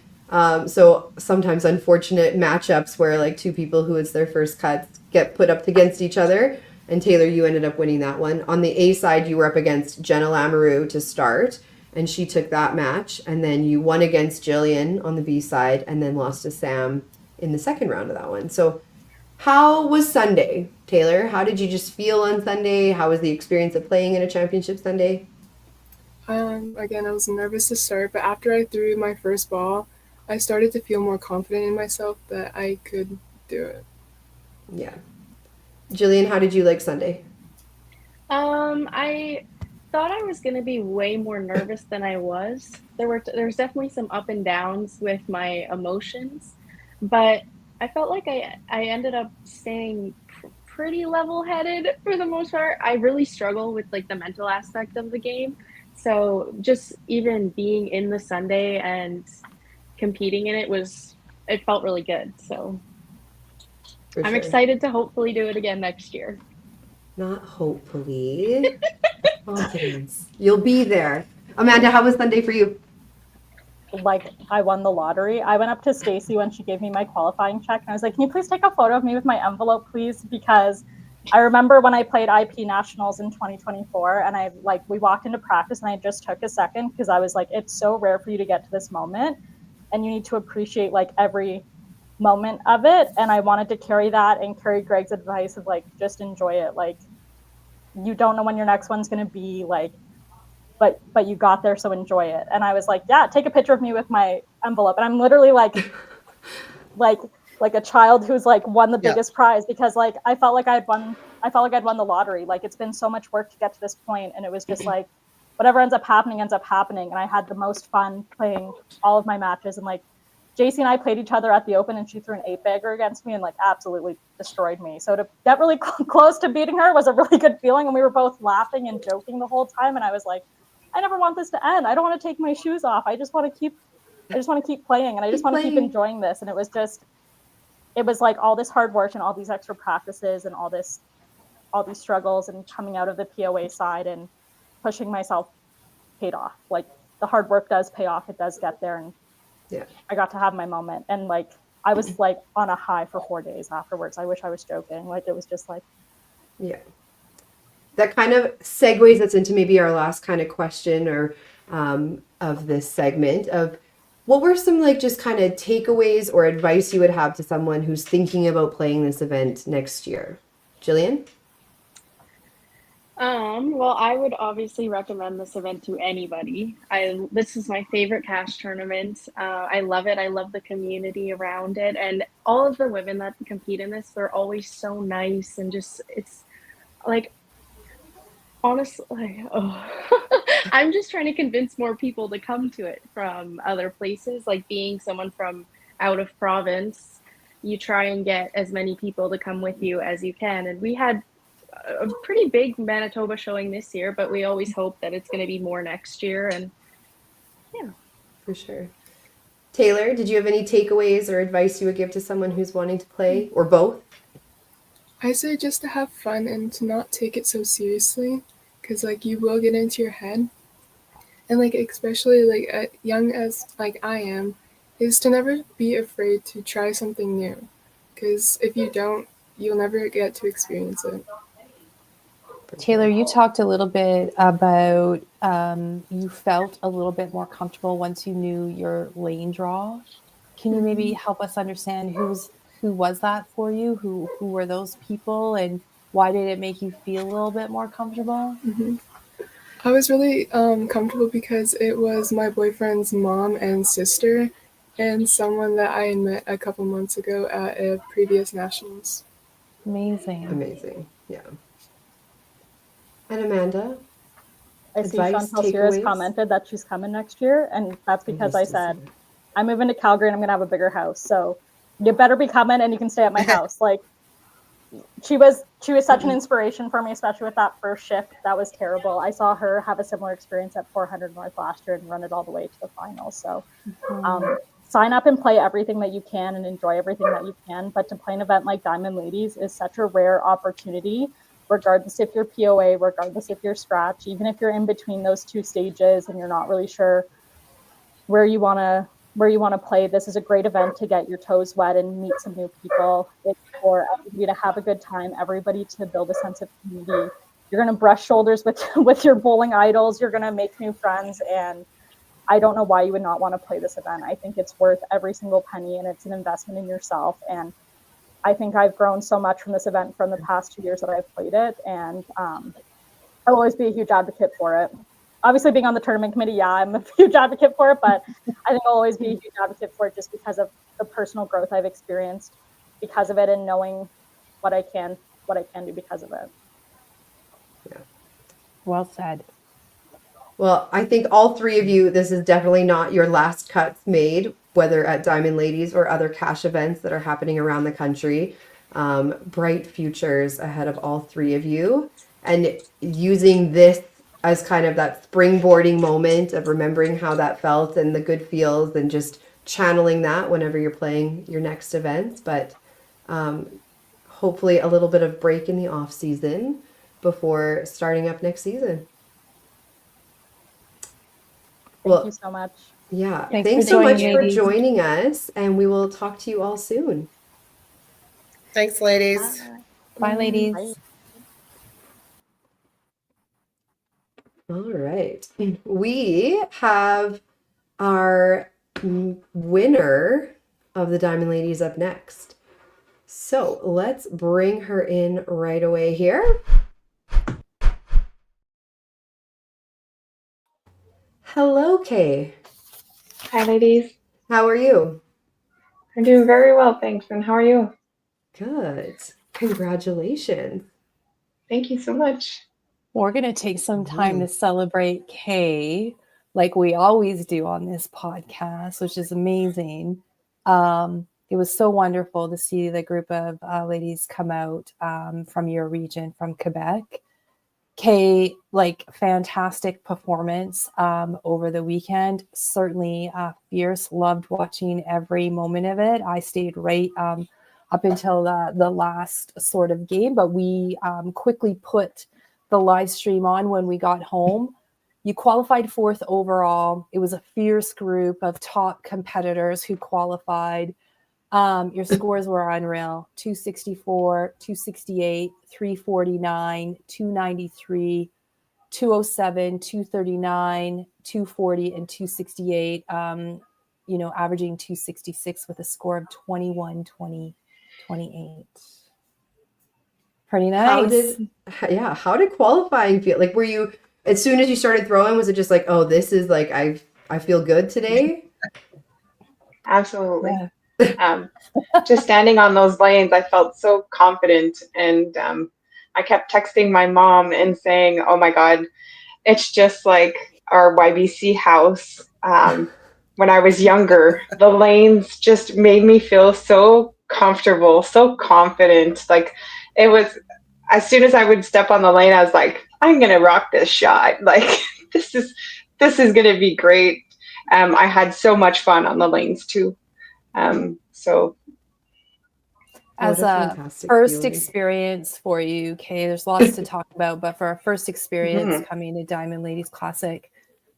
Speaker 1: So sometimes unfortunate matchups where like two people who it's their first cuts get put up against each other. And Taylor, you ended up winning that one. On the A side, you were up against Jenna Lamoureux to start, and she took that match. And then you won against Jillian on the B side, and then lost to Sam in the second round of that one. So how was Sunday, Taylor? How did you just feel on Sunday? How was the experience of playing in a championship Sunday?
Speaker 5: Again, I was nervous to start, but after I threw my first ball, I started to feel more confident in myself that I could do it.
Speaker 1: Yeah. Jillian, how did you like Sunday?
Speaker 6: I thought I was gonna be way more nervous than I was. There's definitely some up and downs with my emotions, but I felt like I ended up staying pretty level-headed for the most part. I really struggle with like the mental aspect of the game. So just even being in the Sunday and competing in it felt really good. So
Speaker 1: For
Speaker 6: I'm
Speaker 1: sure.
Speaker 6: excited to hopefully do it again next year.
Speaker 1: Not hopefully. Confidence. You'll be there. Amanda, how was Sunday for you?
Speaker 3: Like I won the lottery. I went up to Stacy when she gave me my qualifying check and I was like, can you please take a photo of me with my envelope, please? Because I remember when I played IP Nationals in 2024 and we walked into practice and I just took a second because I was like, it's so rare for you to get to this moment and you need to appreciate like every moment of it. And I wanted to carry that and carry Greg's advice of like, just enjoy it. Like you don't know when your next one's going to be, like, but you got there, so enjoy it. And I was like, yeah, take a picture of me with my envelope. And I'm literally like a child who's like won the biggest prize because like I felt like I'd won the lottery. Like it's been so much work to get to this point, and it was just like whatever ends up happening. And I had the most fun playing all of my matches. And like JC and I played each other at the Open, and she threw an 8-bagger against me and like absolutely destroyed me. So to get really close to beating her was a really good feeling, and we were both laughing and joking the whole time. And I was like, I never want this to end. I don't want to take my shoes off. I just want to keep playing, and I just want to keep enjoying this. And it was like all this hard work and all these extra practices and all these struggles and coming out of the POA side and pushing myself paid off. Like the hard work does pay off. It does get there. And
Speaker 1: Yeah.
Speaker 3: I got to have my moment. And like, I was like on a high for 4 days afterwards. I wish I was joking. Like it was just like,
Speaker 1: Yeah. That kind of segues us into maybe our last kind of question or of this segment of what were some like just kind of takeaways or advice you would have to someone who's thinking about playing this event next year? Jillian?
Speaker 6: Well, I would obviously recommend this event to anybody. This is my favorite cash tournament. I love it. I love the community around it, and all of the women that compete in this, they're always so nice and just it's like honestly, oh. I'm just trying to convince more people to come to it from other places. Like being someone from out of province, you try and get as many people to come with you as you can. And we had a pretty big Manitoba showing this year, but we always hope that it's going to be more next year. And yeah.
Speaker 1: For sure. Taylor, did you have any takeaways or advice you would give to someone who's wanting to play, or both?
Speaker 5: I say just to have fun and to not take it so seriously, because like you will get into your head, and like especially like young as like I am, is to never be afraid to try something new, because if you don't, you'll never get to experience it.
Speaker 2: Taylor, you talked a little bit about you felt a little bit more comfortable once you knew your lane draw. Can you maybe help us understand who was that for you? Who were those people, and why did it make you feel a little bit more comfortable?
Speaker 5: I was really comfortable because it was my boyfriend's mom and sister, and someone that I had met a couple months ago at a previous nationals.
Speaker 2: Amazing.
Speaker 1: Amazing. Yeah. And Amanda?
Speaker 3: I see
Speaker 1: Advice,
Speaker 3: Chantal Sears
Speaker 1: takeaways?
Speaker 3: commented that she's coming next year, and that's because I said I'm moving to Calgary and I'm gonna have a bigger house. So you better be coming, and you can stay at my house. Like she was such an inspiration for me, especially with that first shift. That was terrible. I saw her have a similar experience at 400 North last year and run it all the way to the finals. So sign up and play everything that you can and enjoy everything that you can. But to play an event like Diamond Ladies is such a rare opportunity, regardless if you're POA, regardless if you're scratch, even if you're in between those two stages and you're not really sure where you want to play. This is a great event to get your toes wet and meet some new people. It's for everybody to have a good time, everybody to build a sense of community. You're going to brush shoulders with your bowling idols. You're going to make new friends, and I don't know why you would not want to play this event. I think it's worth every single penny, and it's an investment in yourself. And I think I've grown so much from this event from the past 2 years that I've played it, and I'll always be a huge advocate for it. Obviously, being on the tournament committee, yeah, I'm a huge advocate for it, but I think I'll always be a huge advocate for it just because of the personal growth I've experienced because of it and knowing what I can do because of it.
Speaker 1: Yeah.
Speaker 2: Well said.
Speaker 1: Well, I think all three of you, this is definitely not your last cuts made, whether at Diamond Ladies or other cash events that are happening around the country. Bright futures ahead of all three of you. And using this as kind of that springboarding moment of remembering how that felt and the good feels and just channeling that whenever you're playing your next events. But hopefully a little bit of break in the off season before starting up next season.
Speaker 3: Thank you so much.
Speaker 1: Yeah.
Speaker 2: Thanks
Speaker 1: Thanks
Speaker 2: for
Speaker 1: so much
Speaker 2: joining,
Speaker 1: for
Speaker 2: ladies.
Speaker 1: joining us, and we will talk to you all soon.
Speaker 4: Thanks, ladies.
Speaker 2: Bye, ladies.
Speaker 3: Bye.
Speaker 1: All right. We have our winner of the Diamond Ladies up next. So let's bring her in right away here. Hello, Kay.
Speaker 7: Hi, ladies.
Speaker 1: How are you?
Speaker 7: I'm doing very well, thanks. And how are you?
Speaker 1: Good. Congratulations.
Speaker 7: Thank you so much.
Speaker 2: We're going to take some time to celebrate Kay, like we always do on this podcast, which is amazing. It was so wonderful to see the group of ladies come out from your region, from Quebec. Kay, like fantastic performance over the weekend. Certainly fierce. Loved watching every moment of it. I stayed right up until the last sort of game, but we quickly put the live stream on when we got home. You qualified fourth overall. It was a fierce group of top competitors who qualified. Your scores were unreal. 264, 268, 349, 293, 207, 239, 240, and 268, averaging 266 with a score of 21, 20, 28. Pretty
Speaker 1: How
Speaker 2: nice.
Speaker 1: how did qualifying feel? Like, were you, as soon as you started throwing, was it just like, oh, this is like, I feel good today?
Speaker 7: Absolutely.
Speaker 2: Yeah.
Speaker 7: Just standing on those lanes, I felt so confident. And I kept texting my mom and saying, oh my God, it's just like our YBC house. When I was younger, the lanes just made me feel so comfortable, so confident. Like it was, as soon as I would step on the lane, I was like, I'm going to rock this shot. Like this is, this is going to be great. I had so much fun on the lanes too. So
Speaker 2: As
Speaker 1: What a
Speaker 2: a
Speaker 1: fantastic
Speaker 2: first
Speaker 1: feeling.
Speaker 2: experience for you, Kay, there's lots to talk about, but for a first experience
Speaker 7: Mhm.
Speaker 2: coming to Diamond Ladies Classic,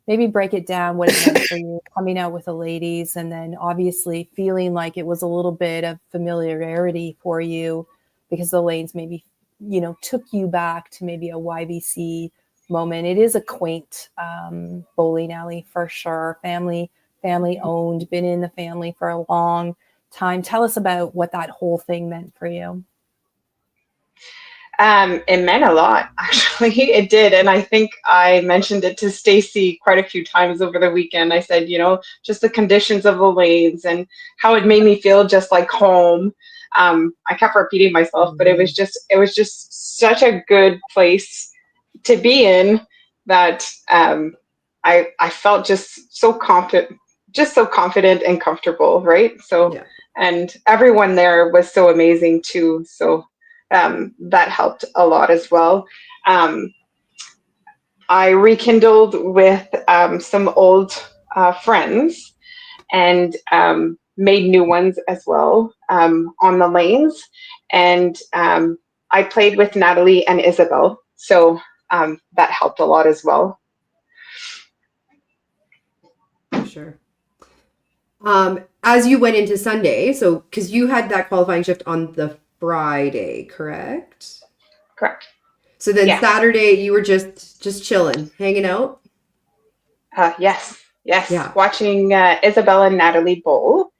Speaker 2: maybe break it down what it meant for you coming out with the ladies, and then obviously feeling like it was a little bit of familiarity for you because the lanes maybe, took you back to maybe a YBC moment. It is a quaint bowling alley for sure. Family owned, been in the family for a long time. Tell us about what that whole thing meant for you.
Speaker 7: it meant a lot, actually. It did. And I think I mentioned it to Stacy quite a few times over the weekend. I said, just the conditions of the lanes and how it made me feel just like home. I kept repeating myself, but it was just such a good place to be in that I felt just so confident and comfortable, right? So,
Speaker 1: Yeah.
Speaker 7: and everyone there was so amazing too. So that helped a lot as well. I rekindled with some old friends and made new ones as well on the lanes. And I played with Natalie and Isabel. So that helped a lot as well.
Speaker 1: For sure. As you went into Sunday, so because you had that qualifying shift on the Friday, correct?
Speaker 7: Correct.
Speaker 1: So then
Speaker 7: Yeah.
Speaker 1: Saturday you were just chilling, hanging out.
Speaker 7: Yes.
Speaker 1: Yeah.
Speaker 7: Watching Isabel and Natalie bowl.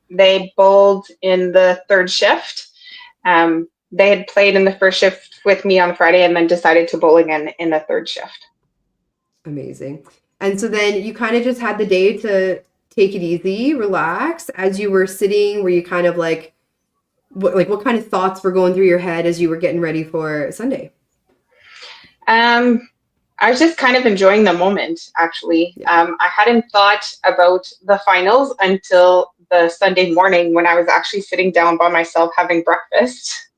Speaker 7: They bowled in the third shift. They had played in the first shift with me on Friday and then decided to bowl again in the third shift.
Speaker 1: Amazing. And so then you kind of just had the day to take it easy, relax. As you were sitting, were you kind of like what kind of thoughts were going through your head as you were getting ready for Sunday?
Speaker 7: I was just kind of enjoying the moment, actually.
Speaker 1: Yeah.
Speaker 7: I hadn't thought about the finals until the Sunday morning when I was actually sitting down by myself having breakfast.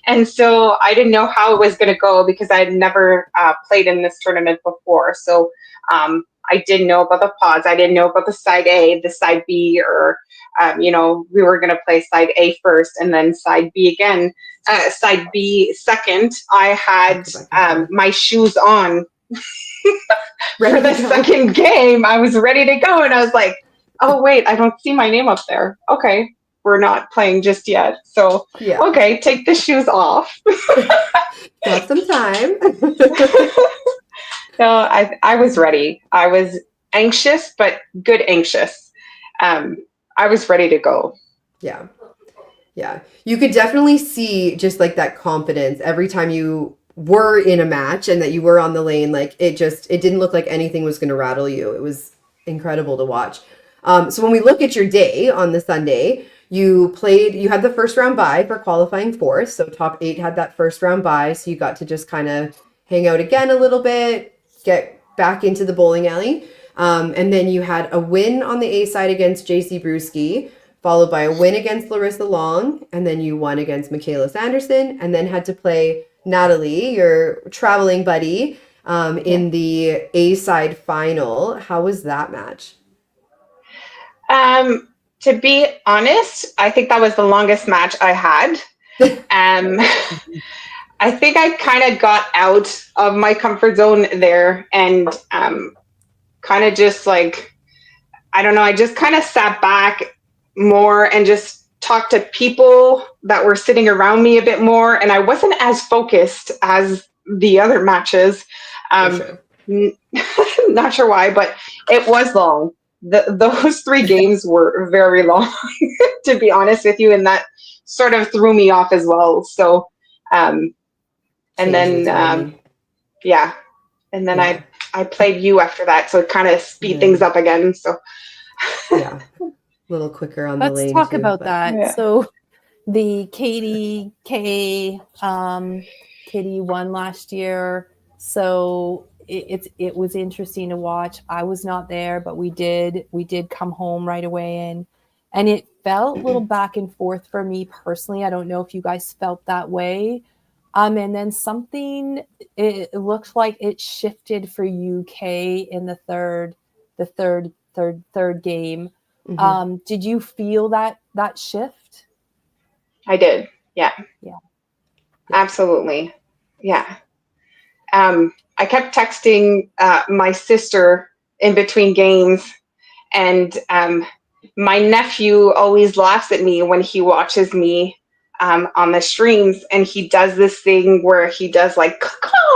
Speaker 7: And so I didn't know how it was going to go because I had never played in this tournament before. So I didn't know about the pods. I didn't know about the side A, the side B, or, we were going to play side A first and then side B again. Side B second. I had my shoes on for the second game. I was ready to go. And I was like, oh, wait, I don't see my name up there. Okay. We're not playing just yet. So,
Speaker 1: Yeah.
Speaker 7: Okay, take the shoes off.
Speaker 1: Got some time.
Speaker 7: No, I was ready. I was anxious, but good anxious. I was ready to go.
Speaker 1: Yeah. Yeah. You could definitely see just like that confidence every time you were in a match and that you were on the lane. Like it didn't look like anything was going to rattle you. It was incredible to watch. So when we look at your day on the Sunday, you had the first round bye for qualifying fourth. So top 8 had that first round bye. So you got to just kind of hang out again a little bit, get back into the bowling alley. And then you had a win on the A side against JC Brewski, followed by a win against Larissa Long. And then you won against Michaela Sanderson, and then had to play Natalie, your traveling buddy, in the A side final. How was that match?
Speaker 7: To be honest, I think that was the longest match I had. I think I kind of got out of my comfort zone there and kind of just like, I don't know, I just kind of sat back more and just talked to people that were sitting around me a bit more. And I wasn't as focused as the other matches.
Speaker 1: For sure.
Speaker 7: Not sure why, but it was long. Those 3 games were very long, to be honest with you. And that sort of threw me off as well. So, and
Speaker 1: Changed
Speaker 7: then
Speaker 1: the timing.
Speaker 7: yeah, and then
Speaker 1: Yeah.
Speaker 7: I played you after that, so it kind of speed
Speaker 1: Yeah.
Speaker 7: things up again. So
Speaker 1: Yeah. A little quicker on the
Speaker 2: Let's
Speaker 1: lane
Speaker 2: talk
Speaker 1: too,
Speaker 2: about
Speaker 1: but-
Speaker 2: that.
Speaker 7: Yeah.
Speaker 2: So the Katie K Katie won last year. So it was interesting to watch. I was not there, but we did come home right away, and it felt a little back and forth for me personally. I don't know if you guys felt that way. And then something, it looked like it shifted for UK in the third game.
Speaker 1: Mhm.
Speaker 2: Did you feel that shift?
Speaker 7: I did. Yeah.
Speaker 2: Yeah.
Speaker 7: Absolutely. Yeah. I kept texting my sister in between games, and my nephew always laughs at me when he watches me on the streams, and he does this thing where he does like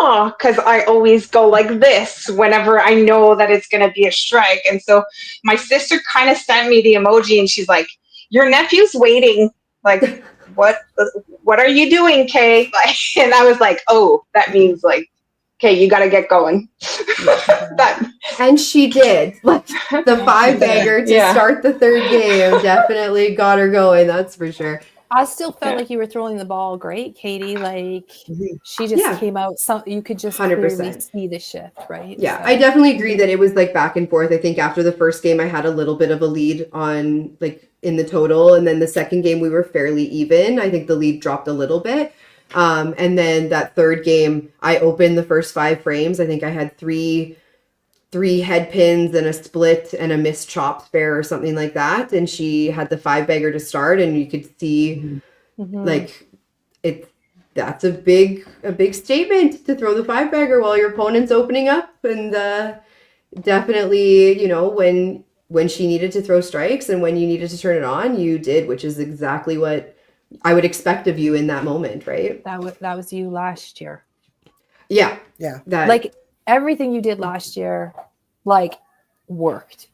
Speaker 7: because I always go like this whenever I know that it's going to be a strike. And so my sister kind of sent me the emoji, and she's like, your nephew's waiting, like what are you doing, Kay? Like, and I was like, oh, that means like, okay, you got to get going. That
Speaker 1: And she did. Like the 5-bagger to
Speaker 7: Yeah.
Speaker 1: start the third game definitely got her going. That's for sure.
Speaker 2: I still felt
Speaker 7: Yeah.
Speaker 2: like you were throwing the ball great, Katie. Like
Speaker 4: Mhm.
Speaker 2: she just
Speaker 1: Yeah.
Speaker 2: came out. You could just clearly
Speaker 1: 100%.
Speaker 2: see the shift, right?
Speaker 1: Yeah,
Speaker 2: So-
Speaker 1: I definitely agree that it was like back and forth. I think after the first game, I had a little bit of a lead on like in the total. And then the second game, we were fairly even. I think the lead dropped a little bit. And then that third game, I opened the first 5 frames. I think I had three head pins and a split and a missed chop spare or something like that. And she had the 5-bagger to start, and you could see
Speaker 2: Mhm.
Speaker 1: like that's a big statement to throw the 5-bagger while your opponent's opening up. And definitely, when she needed to throw strikes and when you needed to turn it on, you did, which is exactly what I would expect of you in that moment, right?
Speaker 2: that was you last year.
Speaker 1: Yeah.
Speaker 4: Yeah.
Speaker 1: That
Speaker 2: Like everything you did last year, like worked.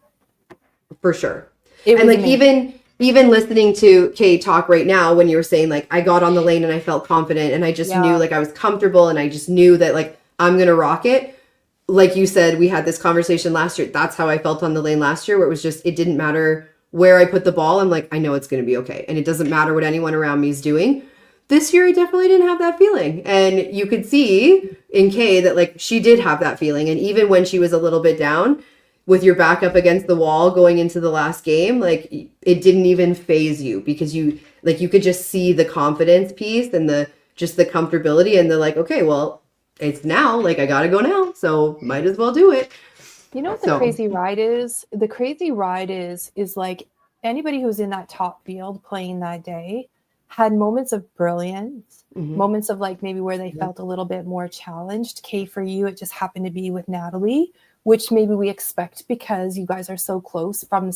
Speaker 1: for sure.
Speaker 2: It
Speaker 1: And
Speaker 2: was
Speaker 1: like
Speaker 2: amazing.
Speaker 1: even listening to Kay talk right now, when you were saying like I got on the lane and I felt confident and I just
Speaker 2: Yeah.
Speaker 1: knew like I was comfortable and I just knew that like I'm gonna rock it. Like you said, we had this conversation last year. That's how I felt on the lane last year, where it was just it didn't matter where I put the ball. I'm like, I know it's gonna be okay. And it doesn't matter what anyone around me is doing. This year I definitely didn't have that feeling. And you could see in Kay that like she did have that feeling. And even when she was a little bit down, with your back up against the wall going into the last game, like it didn't even phase you because you could just see the confidence piece and the comfortability and the like, okay, well, it's now, like I gotta go now, so might as well do it.
Speaker 2: You know what the
Speaker 1: So-
Speaker 2: crazy ride is? The crazy ride is like anybody who's in that top field playing that day had moments of brilliance,
Speaker 1: Mhm.
Speaker 2: moments of like maybe where they felt a little bit more challenged. Kay, for you, it just happened to be with Natalie, which maybe we expect because you guys are so close from the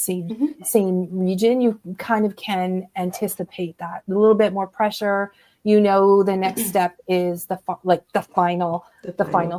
Speaker 2: same region. You kind of can anticipate that a little bit more pressure. You know, the next step is the final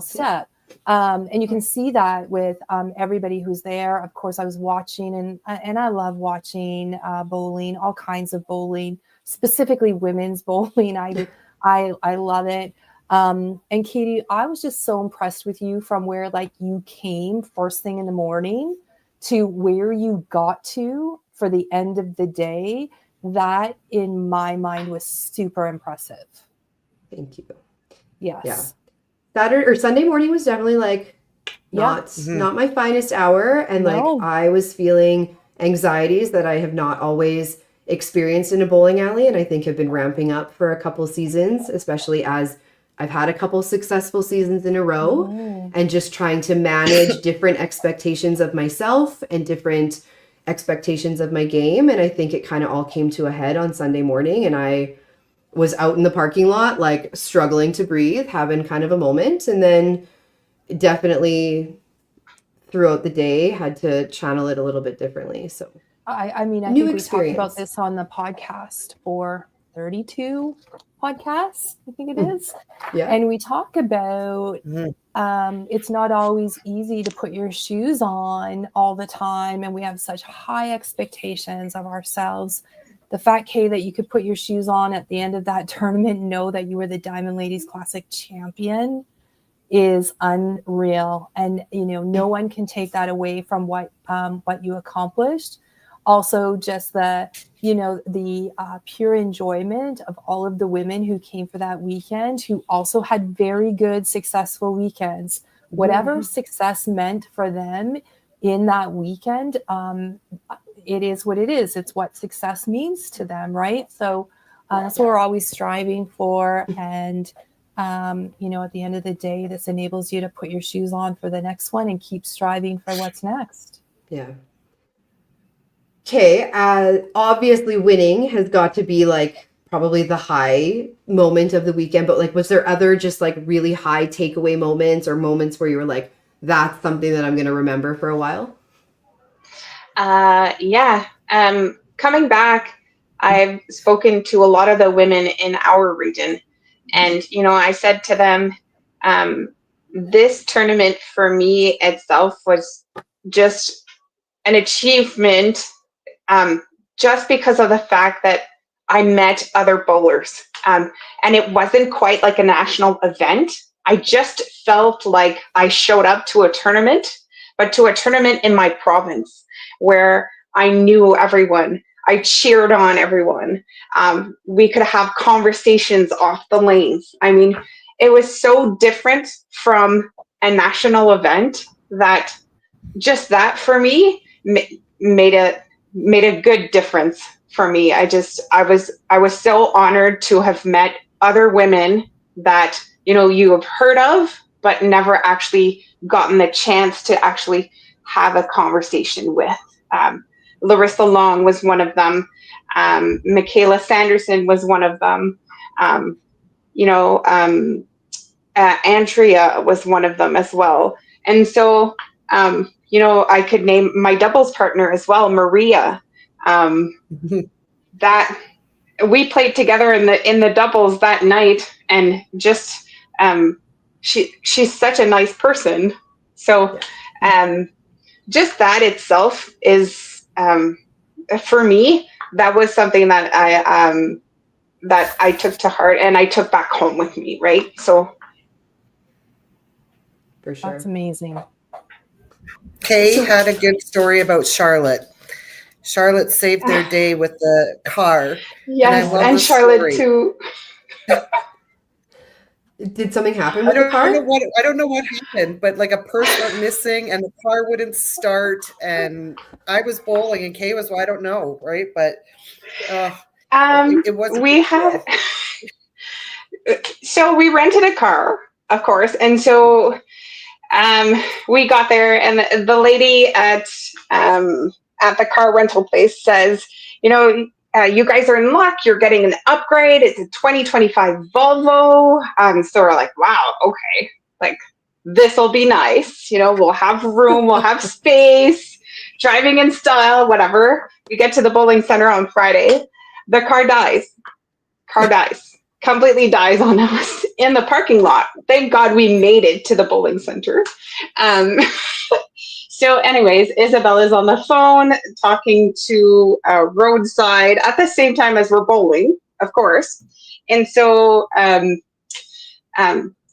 Speaker 2: step. And you can see that with everybody who's there. Of course, I was watching, and I love watching bowling, all kinds of bowling, specifically women's bowling. I love it. And Katie, I was just so impressed with you from where like you came first thing in the morning to where you got to for the end of the day. That in my mind was super impressive.
Speaker 1: Thank you.
Speaker 2: Yes.
Speaker 1: Yeah. Saturday or Sunday morning was definitely like
Speaker 2: Yeah.
Speaker 1: not my finest hour, and
Speaker 2: No.
Speaker 1: like I was feeling anxieties that I have not always experienced in a bowling alley, and I think have been ramping up for a couple seasons, especially as I've had a couple successful seasons in a row, and just trying to manage different expectations of myself and different expectations of my game. And I think it kind of all came to a head on Sunday morning, and I was out in the parking lot, like struggling to breathe, having kind of a moment. And then definitely throughout the day had to channel it a little bit differently. So
Speaker 2: I mean, I
Speaker 1: New
Speaker 2: think we talked
Speaker 1: experience.
Speaker 2: about this on the podcast for 32 podcasts, I think it is.
Speaker 1: yeah.
Speaker 2: And we talk about it's not always easy to put your shoes on all the time. And we have such high expectations of ourselves the fact, Kay, that you could put your shoes on at the end of that tournament and know that you were the Diamond Ladies Classic champion is unreal. And, you know, no one can take that away from what you accomplished. Also, just the, you know, the pure enjoyment of all of the women who came for that weekend, who also had very good, successful weekends. Whatever success meant for them in that weekend, it is what it is. It's what success means to them, right? So that's what we're always striving for. And, you know, at the end of the day, this enables you to put your shoes on for the next one and keep striving for what's next.
Speaker 1: Yeah. Okay, obviously winning has got to be like probably the high moment of the weekend, but like was there other just like really high takeaway moments or moments where you were like, that's something that I'm going to remember for a while?
Speaker 7: Yeah. Coming back, I've spoken to a lot of the women in our region, and, you know, I said to them, this tournament for me itself was just an achievement, just because of the fact that I met other bowlers. And it wasn't quite like a national event. I just felt like I showed up to a tournament, but to a tournament in my province where I knew everyone. I cheered on everyone. We could have conversations off the lanes. I mean, it was so different from a national event that just that for me made a good difference for me. I was so honored to have met other women that, you know, you have heard of, but never actually gotten the chance to actually have a conversation with. Larissa Long was one of them. Michaela Sanderson was one of them. Andrea was one of them as well. And so, you know, I could name my doubles partner as well, Maria. That we played together in the doubles that night, and just she's such a nice person. So just that itself is for me, that was something that I took to heart and I took back home with me, right? So
Speaker 1: For sure.
Speaker 2: That's amazing.
Speaker 4: Kay had a good story about Charlotte. Charlotte saved their day with the car.
Speaker 7: yes,
Speaker 4: and
Speaker 7: and Charlotte
Speaker 4: story.
Speaker 7: too.
Speaker 1: Did something happen
Speaker 4: I
Speaker 1: with the car?
Speaker 4: I don't know what happened, but like a purse went missing and the car wouldn't start, and I was bowling and Kay was, well, I don't know, right? But it wasn't.
Speaker 7: We had so we rented a car, of course, and so we got there, and the lady at the car rental place says, you know, you guys are in luck. You're getting an upgrade. It's a 2025 Volvo. So we're like, wow, okay, like this will be nice. You know, we'll have room, we'll have space, driving in style, whatever. We get to the bowling center on Friday. The car dies. Completely dies on us in the parking lot. Thank God we made it to the bowling center. So anyways, Isabella's on the phone talking to roadside at the same time as we're bowling, of course. And so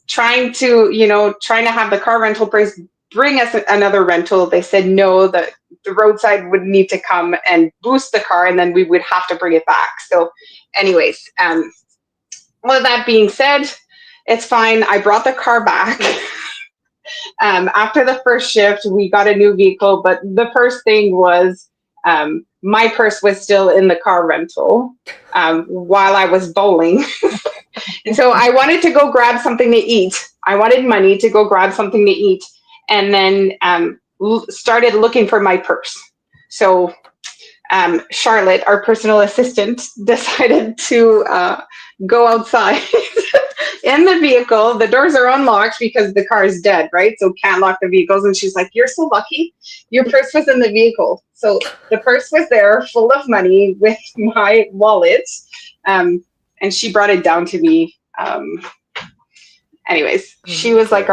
Speaker 7: trying to have the car rental place bring us another rental. They said no, that the roadside would need to come and boost the car, and then we would have to bring it back. So anyways, well, that being said, it's fine. I brought the car back. After the first shift, we got a new vehicle, but the first thing was my purse was still in the car rental while I was bowling. And so I wanted to go grab something to eat. I wanted money to go grab something to eat, and then started looking for my purse. So Charlotte, our personal assistant, decided to go outside in the vehicle. The doors are unlocked because the car is dead, right? So can't lock the vehicles. And she's like, you're so lucky. Your purse was in the vehicle. So the purse was there full of money with my wallet. And she brought it down to me. Anyways, she was like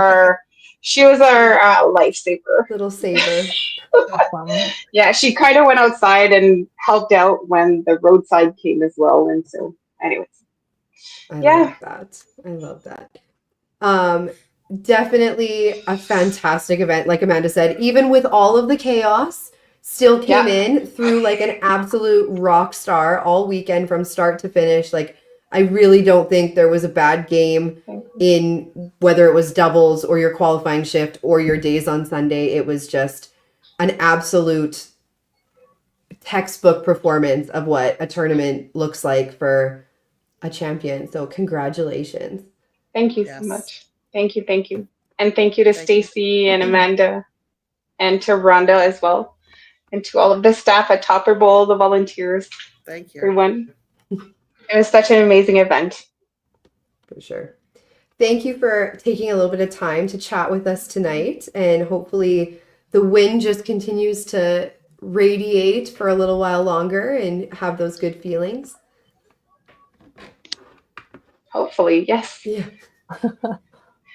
Speaker 7: She was our lifesaver.
Speaker 1: Little saver.
Speaker 2: Awesome.
Speaker 7: Yeah, she kind of went outside and helped out when the roadside came as well. And so, anyways,
Speaker 1: I
Speaker 7: Yeah.
Speaker 1: love that. I love that. Definitely a fantastic event. Like Amanda said, even with all of the chaos, still came
Speaker 7: Yeah.
Speaker 1: in through like an absolute rock star all weekend from start to finish. Like, I really don't think there was a bad game in whether it was doubles or your qualifying shift or your days on Sunday. It was just an absolute textbook performance of what a tournament looks like for a champion. So congratulations.
Speaker 7: Thank you
Speaker 4: Yes.
Speaker 7: so much. Thank you, thank you. And thank you to
Speaker 4: Thank you.
Speaker 7: Stacy and Amanda and to Rhonda as well. And to all of the staff at Topper Bowl, the volunteers,
Speaker 4: Thank you.
Speaker 7: everyone. It was such an amazing event.
Speaker 1: For sure. Thank you for taking a little bit of time to chat with us tonight. And hopefully the win just continues to radiate for a little while longer and have those good feelings.
Speaker 7: Hopefully, yes.
Speaker 1: Yeah.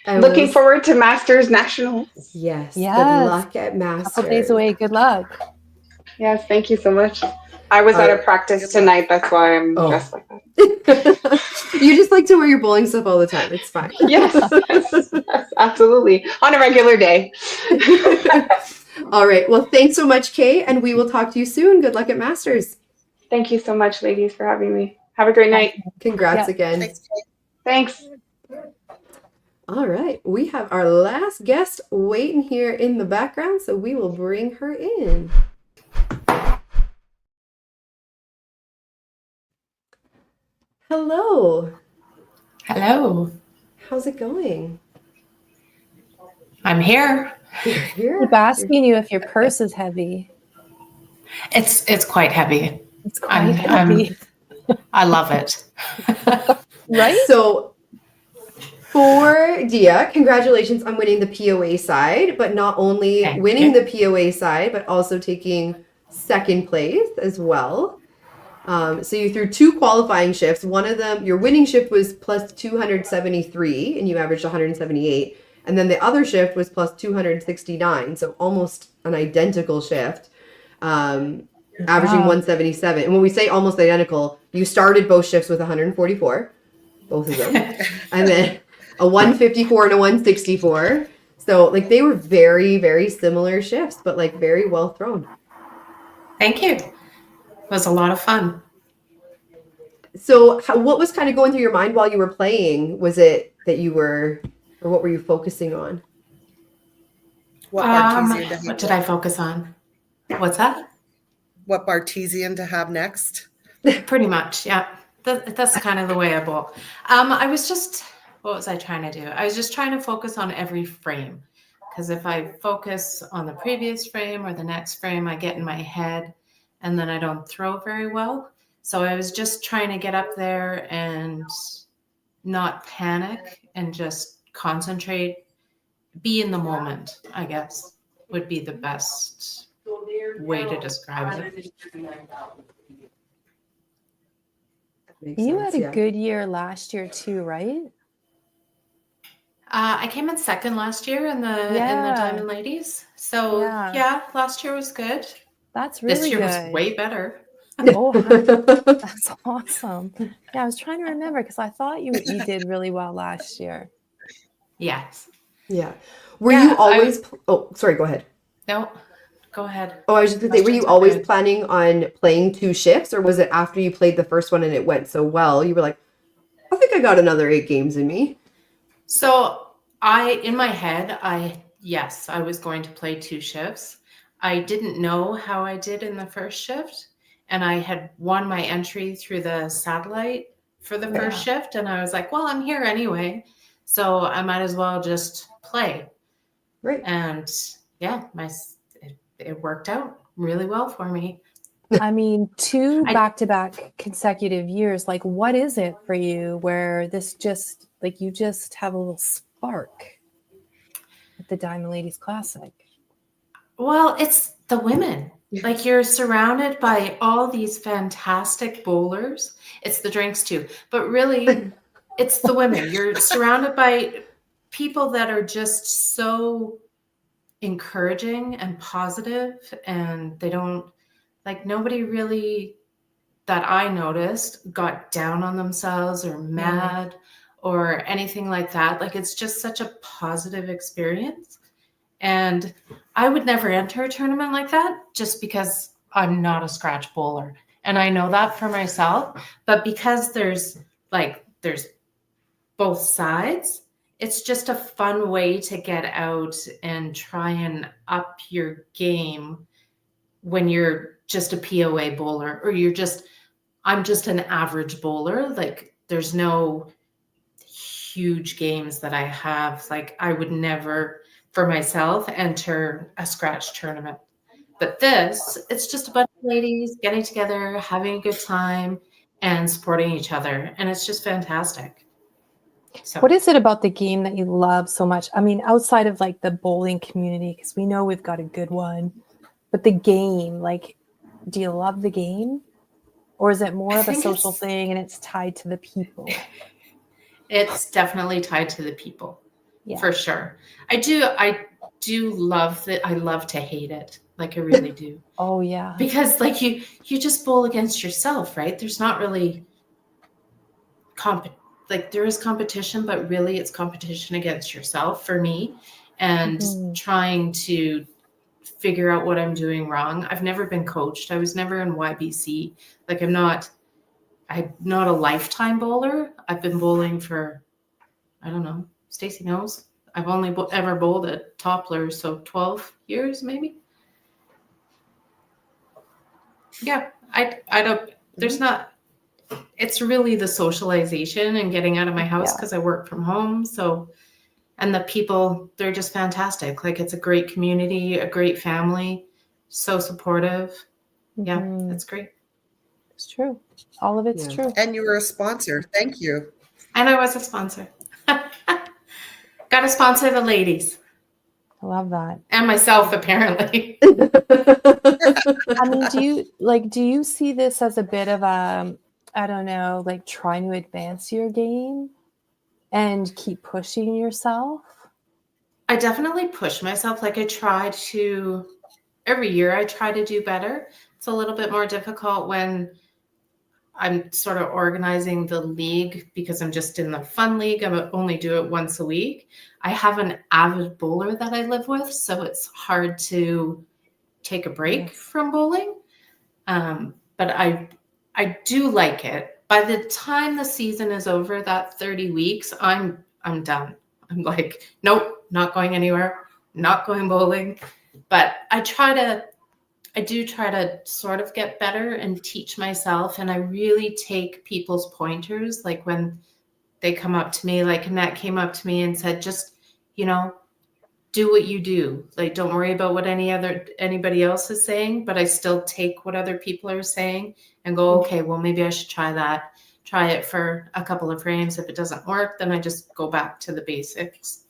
Speaker 1: And
Speaker 7: Looking
Speaker 1: we'll-
Speaker 7: forward to Masters Nationals.
Speaker 1: Yes. Good
Speaker 2: Yes.
Speaker 1: luck at Masters.
Speaker 2: Couple days away. Good luck.
Speaker 7: Yes, thank you so much. I was at a practice
Speaker 4: Good luck.
Speaker 7: tonight. That's why I'm
Speaker 1: Oh.
Speaker 7: dressed like that.
Speaker 1: You just like to wear your bowling stuff all the time. It's fine.
Speaker 7: Yes, yes, absolutely. On a regular day.
Speaker 1: All right. Well, thanks so much, Kay, and we will talk to you soon. Good luck at Masters.
Speaker 7: Thank you so much, ladies, for having me. Have a great night.
Speaker 1: Congrats
Speaker 2: Yeah.
Speaker 1: again.
Speaker 4: Thanks, Kate.
Speaker 7: Thanks.
Speaker 1: All right. We have our last guest waiting here in the background, so we will bring her in. Hello.
Speaker 8: Hello,
Speaker 1: How's it going?
Speaker 8: I'm here.
Speaker 1: You're here.
Speaker 2: Keep asking you if your purse is heavy.
Speaker 8: It's quite heavy.
Speaker 2: It's quite
Speaker 8: I'm-
Speaker 2: heavy.
Speaker 8: I love it.
Speaker 2: Right?
Speaker 1: So for Dia, congratulations on winning the POA side, but not only
Speaker 8: Thank
Speaker 1: winning
Speaker 8: you.
Speaker 1: the POA side, but also taking second place as well. So you threw two qualifying shifts. One of them, your winning shift was plus 273 and you averaged 178. And then the other shift was plus 269. So almost an identical shift. Averaging
Speaker 2: Wow.
Speaker 1: 177. And when we say almost identical, you started both shifts with 144, both of them, and then a 154 and a 164. So like they were very, very similar shifts, but like very well thrown.
Speaker 8: Thank you. It was a lot of fun.
Speaker 1: So what was kind of going through your mind while you were playing? Was it that you were, or what were you focusing on?
Speaker 4: What Bartesian to have
Speaker 8: What did I focus on? What's that?
Speaker 4: What Bartesian to have next?
Speaker 8: Pretty much, yeah. That's kind of the way I bowl. I was just, what was I trying to do? I was just trying to focus on every frame. Because if I focus on the previous frame or the next frame, I get in my head and then I don't throw very well. So I was just trying to get up there and not panic and just concentrate, be in the moment, I guess, would be the best way to describe it.
Speaker 1: Makes
Speaker 2: You
Speaker 1: sense,
Speaker 2: had a
Speaker 1: yeah.
Speaker 2: good year last year too, right?
Speaker 8: I came in second last year in the
Speaker 2: Yeah.
Speaker 8: Diamond Ladies. So
Speaker 2: Yeah.
Speaker 8: yeah, last year was good.
Speaker 2: That's really
Speaker 8: This year
Speaker 2: good.
Speaker 8: was way better.
Speaker 2: Oh, that's awesome. Yeah, I was trying to remember because I thought you did really well last year.
Speaker 8: Yes.
Speaker 1: Yeah. Were
Speaker 8: Yeah,
Speaker 1: you always, oh, sorry, go ahead.
Speaker 8: No, go ahead.
Speaker 1: Oh, I was just gonna say, were you
Speaker 8: Questions are
Speaker 1: always
Speaker 8: good.
Speaker 1: planning on playing two shifts, or was it after you played the first one and it went so well, you were like, I think I got another 8 games in me?
Speaker 8: So in my head, I was going to play 2 shifts. I didn't know how I did in the first shift. And I had won my entry through the satellite for the first shift. And I was like, well, I'm here anyway. So I might as well just play.
Speaker 1: Right.
Speaker 8: And yeah, it worked out really well for me.
Speaker 2: I mean, 2
Speaker 8: I-
Speaker 2: back-to-back consecutive years. Like, what is it for you where this just like you just have a little spark at the Diamond Ladies Classic?
Speaker 8: Well, it's the women. Like you're surrounded by all these fantastic bowlers. It's the drinks too, but really it's the women. You're surrounded by people that are just so encouraging and positive, and they don't, like, nobody really that I noticed got down on themselves or mad or anything like that. Like, it's just such a positive experience. And I would never enter a tournament like that just because I'm not a scratch bowler. And I know that for myself. But because there's both sides, it's just a fun way to get out and try and up your game when you're just a POA bowler, or I'm just an average bowler. Like, there's no huge games that I have. Like, I would never, for myself, enter a scratch tournament. But it's just a bunch of ladies getting together, having a good time, and supporting each other. And it's just fantastic. So.
Speaker 2: What is it about the game that you love so much? I mean, outside of like the bowling community, because we know we've got a good one, but the game, like, do you love the game? Or is it more of a social thing and it's tied to the people?
Speaker 8: It's definitely tied to the people, for sure. I do love that. I love to hate it. Like, I really do.
Speaker 2: Oh, yeah.
Speaker 8: Because, like, you just bowl against yourself, right? There's not really there is competition, but really it's competition against yourself for me, and trying to figure out what I'm doing wrong. I've never been coached. I was never in YBC. Like, I'm not a lifetime bowler. I've been bowling for, I don't know, Stacey knows. I've only ever bowled at Toppler, so 12 years maybe. Yeah, I don't, there's not, it's really the socialization and getting out of my house because I work from home. So, and the people, they're just fantastic. Like, it's a great community, a great family, so supportive. Yeah, it's great.
Speaker 2: It's true. All of it's true.
Speaker 4: And you were a sponsor. Thank you.
Speaker 8: And I was a sponsor. Got to sponsor the ladies.
Speaker 2: I love that.
Speaker 8: And myself, apparently.
Speaker 2: I mean, do you see this as a bit of a, I don't know, like, trying to advance your game and keep pushing yourself?
Speaker 8: I definitely push myself. Like, every year I try to do better. It's a little bit more difficult when I'm sort of organizing the league because I'm just in the fun league. I only do it once a week. I have an avid bowler that I live with, so it's hard to take a break from bowling. But I do like it. By the time the season is over, that 30 weeks, I'm done. I'm like, nope, not going anywhere, not going bowling. But I do try to sort of get better and teach myself. And I really take people's pointers. Like, when they come up to me, like Annette came up to me and said, just, do what you do. Like, don't worry about what anybody else is saying, but I still take what other people are saying and go, okay, well, maybe I should try that. Try it for a couple of frames. If it doesn't work, then I just go back to the basics.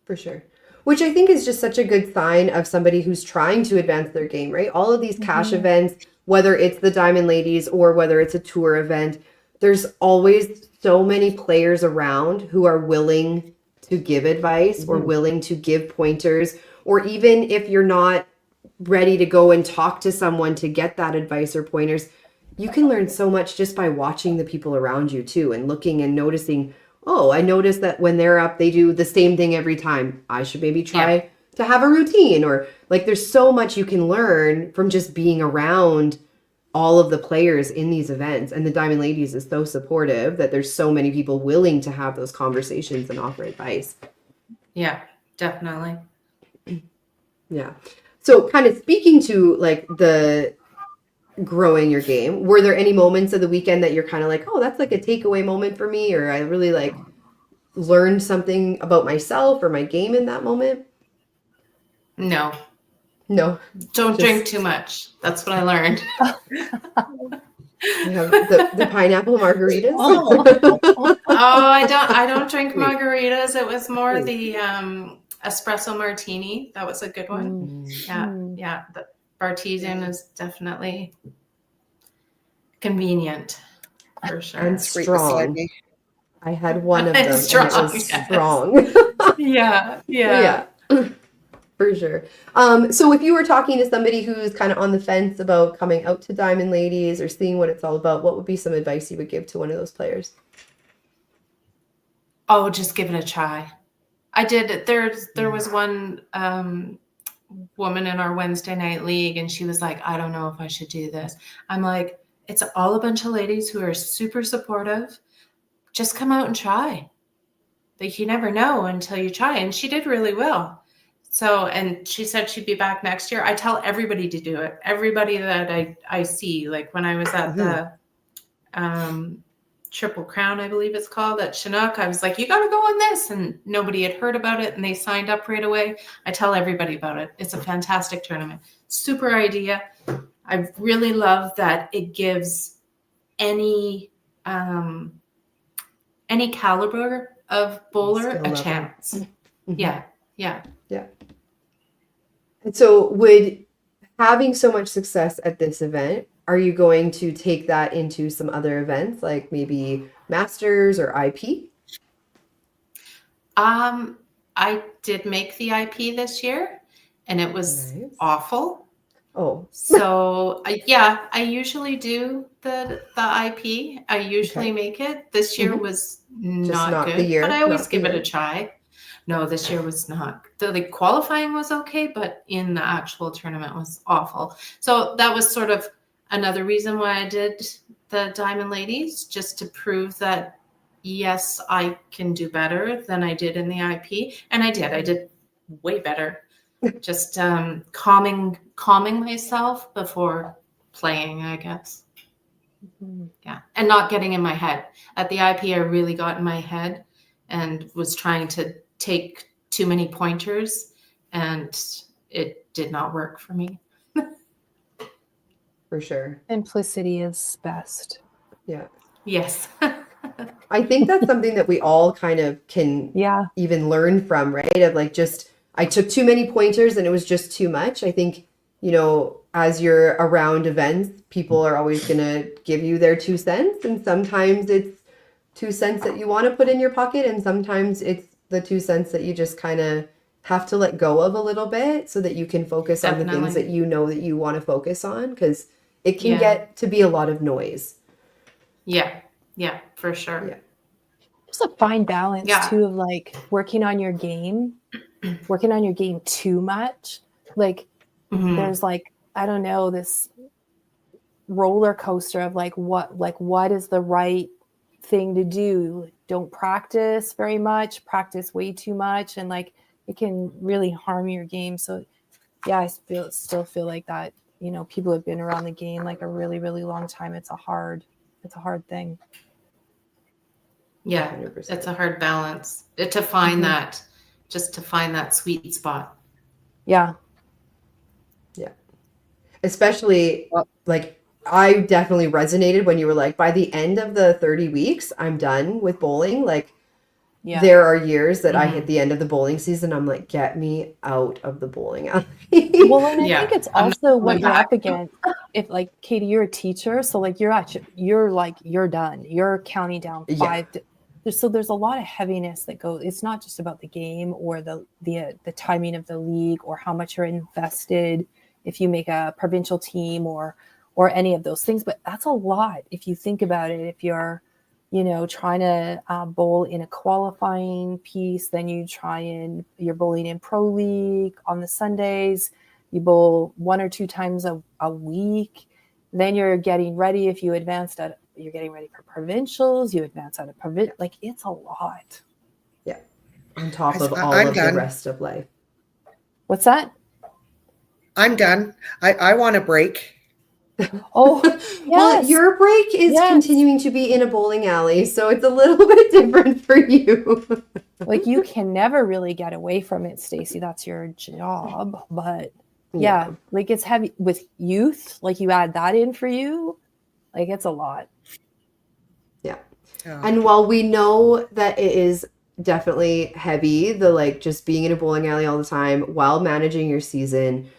Speaker 1: For sure. Which I think is just such a good sign of somebody who's trying to advance their game, right? All of these cash events, whether it's the Diamond Ladies or whether it's a tour event, there's always so many players around who are willing to give advice or willing to give pointers, or even if you're not ready to go and talk to someone to get that advice or pointers, you can learn so much just by watching the people around you too, and looking and noticing, oh, I noticed that when they're up, they do the same thing every time. I should maybe try to have a routine, or like, there's so much you can learn from just being around all of the players in these events. And the Diamond Ladies is so supportive that there's so many people willing to have those conversations and offer advice.
Speaker 8: Yeah, definitely.
Speaker 1: Yeah. So kind of speaking to like the growing your game, were there any moments of the weekend that you're kind of like, oh, that's like a takeaway moment for me, or I really like learned something about myself or my game in that moment?
Speaker 8: No.
Speaker 1: Just
Speaker 8: Don't drink too much. That's what I learned.
Speaker 1: You have the pineapple margaritas.
Speaker 8: I don't drink margaritas. It was more the espresso martini. That was a good one. Yeah. The Bartesian is definitely convenient for sure.
Speaker 1: And
Speaker 4: Sweet
Speaker 1: strong.
Speaker 4: beside me.
Speaker 1: I had one of them.
Speaker 8: It's strong,
Speaker 1: and it was
Speaker 8: yes.
Speaker 1: strong.
Speaker 8: Yeah,
Speaker 1: Yeah. For sure. So if you were talking to somebody who's kind of on the fence about coming out to Diamond Ladies or seeing what it's all about, what would be some advice you would give to one of those players?
Speaker 8: Oh, just give it a try. I did. There was one woman in our Wednesday night league, and she was like, I don't know if I should do this. I'm like, it's all a bunch of ladies who are super supportive. Just come out and try. Like, you never know until you try. And she did really well. So, and she said she'd be back next year. I tell everybody to do it. Everybody that I see, like when I was at the Triple Crown, I believe it's called, at Chinook, I was like, you got to go on this. And nobody had heard about it and they signed up right away. I tell everybody about it. It's a fantastic tournament. Super idea. I really love that it gives any caliber of bowler
Speaker 1: Skill
Speaker 8: a
Speaker 1: level.
Speaker 8: chance.
Speaker 1: Mhm.
Speaker 8: Yeah.
Speaker 1: And so would having so much success at this event, are you going to take that into some other events like maybe Masters or IP?
Speaker 8: I did make the IP this year and it was
Speaker 1: Nice.
Speaker 8: awful.
Speaker 1: Oh,
Speaker 8: So I usually do the IP. I usually
Speaker 1: Okay.
Speaker 8: make it. This year
Speaker 1: Mhm.
Speaker 8: was
Speaker 1: Just
Speaker 8: not
Speaker 1: not the
Speaker 8: good,
Speaker 1: year,
Speaker 8: but I always
Speaker 1: not the
Speaker 8: give it a
Speaker 1: year.
Speaker 8: try. No, this year was not. The qualifying was okay, but in the actual tournament was awful. So that was sort of another reason why I did the Diamond Ladies, just to prove that yes, I can do better than I did in the IP, and I did. I did way better. Just calming myself before playing, I guess. Yeah, and not getting in my head. At the IP, I really got in my head and was trying to take too many pointers, and it did not work for me.
Speaker 1: For sure.
Speaker 2: Simplicity is best.
Speaker 1: Yeah.
Speaker 8: Yes.
Speaker 1: I think that's something that we all kind of can
Speaker 2: Yeah.
Speaker 1: even learn from, right? Of like just, I took too many pointers and it was just too much. I think, as you're around events, people are always going to give you their 2 cents. And sometimes it's 2 cents that you want to put in your pocket. And sometimes it's the 2 cents that you just kind of have to let go of a little bit so that you can focus on the things
Speaker 8: Definitely.
Speaker 1: that you know that you want to focus on. Because it can
Speaker 8: Yeah.
Speaker 1: get to be a lot of noise.
Speaker 8: Yeah, for sure.
Speaker 1: Yeah.
Speaker 2: There's a fine balance
Speaker 8: Yeah.
Speaker 2: too of like working on your game too much. Like
Speaker 8: Mhm.
Speaker 2: there's like, I don't know, this roller coaster of what is the right thing to do. Don't practice very much, practice way too much, and like it can really harm your game. So yeah, I still feel like that, people have been around the game like a really, really long time. It's a hard thing.
Speaker 8: Yeah,
Speaker 1: 100%.
Speaker 8: it's a hard balance to find
Speaker 2: Mhm.
Speaker 8: to find that sweet spot.
Speaker 2: Yeah.
Speaker 1: Especially like I definitely resonated when you were like, by the end of the 30 weeks, I'm done with bowling. Like
Speaker 2: Yeah.
Speaker 1: there are years that I
Speaker 8: Mhm.
Speaker 1: hit the end of the bowling season. I'm like, get me out of the bowling alley.
Speaker 2: Well, and I
Speaker 8: Yeah,
Speaker 2: think it's
Speaker 8: I'm not
Speaker 2: also what
Speaker 8: going
Speaker 2: you're
Speaker 8: back.
Speaker 2: up against. If like Katie, you're a teacher, so like you're done. You're counting down
Speaker 1: Yeah.
Speaker 2: 5. So there's a lot of heaviness that goes. It's not just about the game or the timing of the league or how much you're invested. If you make a provincial team or any of those things, but that's a lot if you think about it. If you're trying to bowl in a qualifying piece, then you're bowling in pro league on the Sundays, you bowl 1 or 2 times a week, then you're getting ready. If you advanced you're getting ready for provincials, you advance out of like it's a lot.
Speaker 1: On top of
Speaker 4: I-
Speaker 1: all
Speaker 4: I'm
Speaker 1: of the
Speaker 4: done.
Speaker 1: rest of life.
Speaker 2: What's that?
Speaker 4: I'm done. I want a break.
Speaker 2: Oh,
Speaker 1: Well,
Speaker 2: yes.
Speaker 1: your break is
Speaker 2: Yes.
Speaker 1: continuing to be in a bowling alley, so it's a little bit different for you.
Speaker 2: Like you can never really get away from it, Stacey. That's your job. But yeah, like it's heavy with youth. Like you add that in for you, like it's a lot.
Speaker 4: Oh.
Speaker 1: And while we know that it is definitely heavy, the like just being in a bowling alley all the time while managing your season,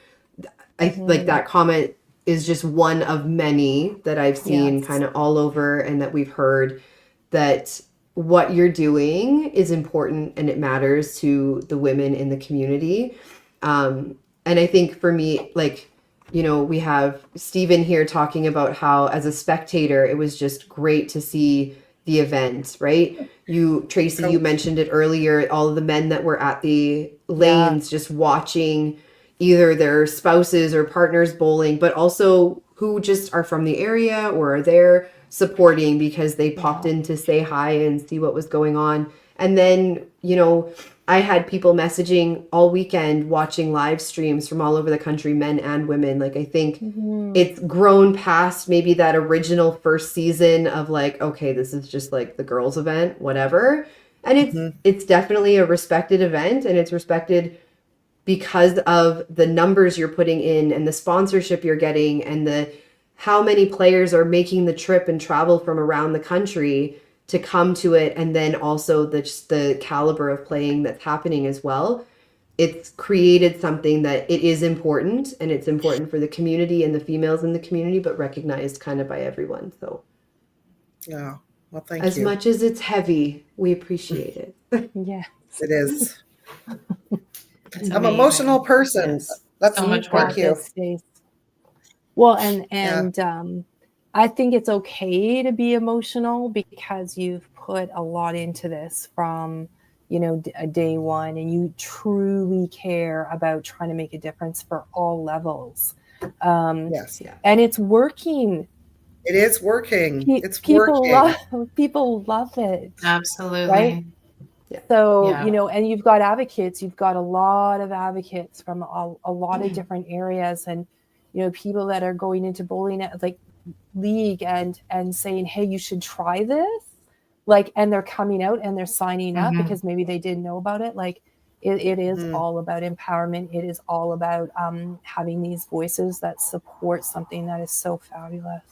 Speaker 1: I like that comment is just one of many that I've seen
Speaker 2: Yes.
Speaker 1: kind of all over and that we've heard, that what you're doing is important and it matters to the women in the community. And I think for me, like, you know, we have Stephen here talking about how as a spectator, it was just great to see the event, right? You, Tracy, you mentioned it earlier, all of the men that were at the lanes just watching either their spouses or partners bowling, but also who just are from the area or are there supporting because they popped in to say hi and see what was going on. And then, you know, I had people messaging all weekend watching live streams from all over the country, men and women. Like, I think it's grown past maybe that original first season of like, okay, this is just like the girls' event, whatever. And it's definitely a respected event, and it's respected because of the numbers you're putting in and the sponsorship you're getting and the how many players are making the trip and travel from around the country to come to it, and then also the caliber of playing that's happening as well. It's created something that it is important, and it's important for the community and the females in the community, but recognized kind of by everyone. So
Speaker 4: Yeah. Well, thank
Speaker 1: as
Speaker 4: you.
Speaker 1: much as it's heavy, we appreciate it.
Speaker 2: Yeah.
Speaker 4: It is.
Speaker 8: It's
Speaker 4: I'm an
Speaker 8: amazing.
Speaker 4: emotional person.
Speaker 8: Yes.
Speaker 4: That's
Speaker 8: So much
Speaker 4: thank
Speaker 8: work.
Speaker 4: you.
Speaker 2: Stace. Well, and I think it's okay to be emotional because you've put a lot into this from, you know, day one, and you truly care about trying to make a difference for all levels.
Speaker 4: Yes.
Speaker 2: And it's working.
Speaker 4: It is working. It's
Speaker 2: people
Speaker 4: working.
Speaker 2: people love it.
Speaker 8: Absolutely.
Speaker 2: Right? So,
Speaker 8: Yeah.
Speaker 2: you know, and you've got advocates, you've got a lot of advocates from a lot of different areas, and, you know, people that are going into bowling like league and saying, hey, you should try this. Like, and they're coming out and they're signing up because maybe they didn't know about it. Like it is all about empowerment. It is all about having these voices that support something that is so fabulous.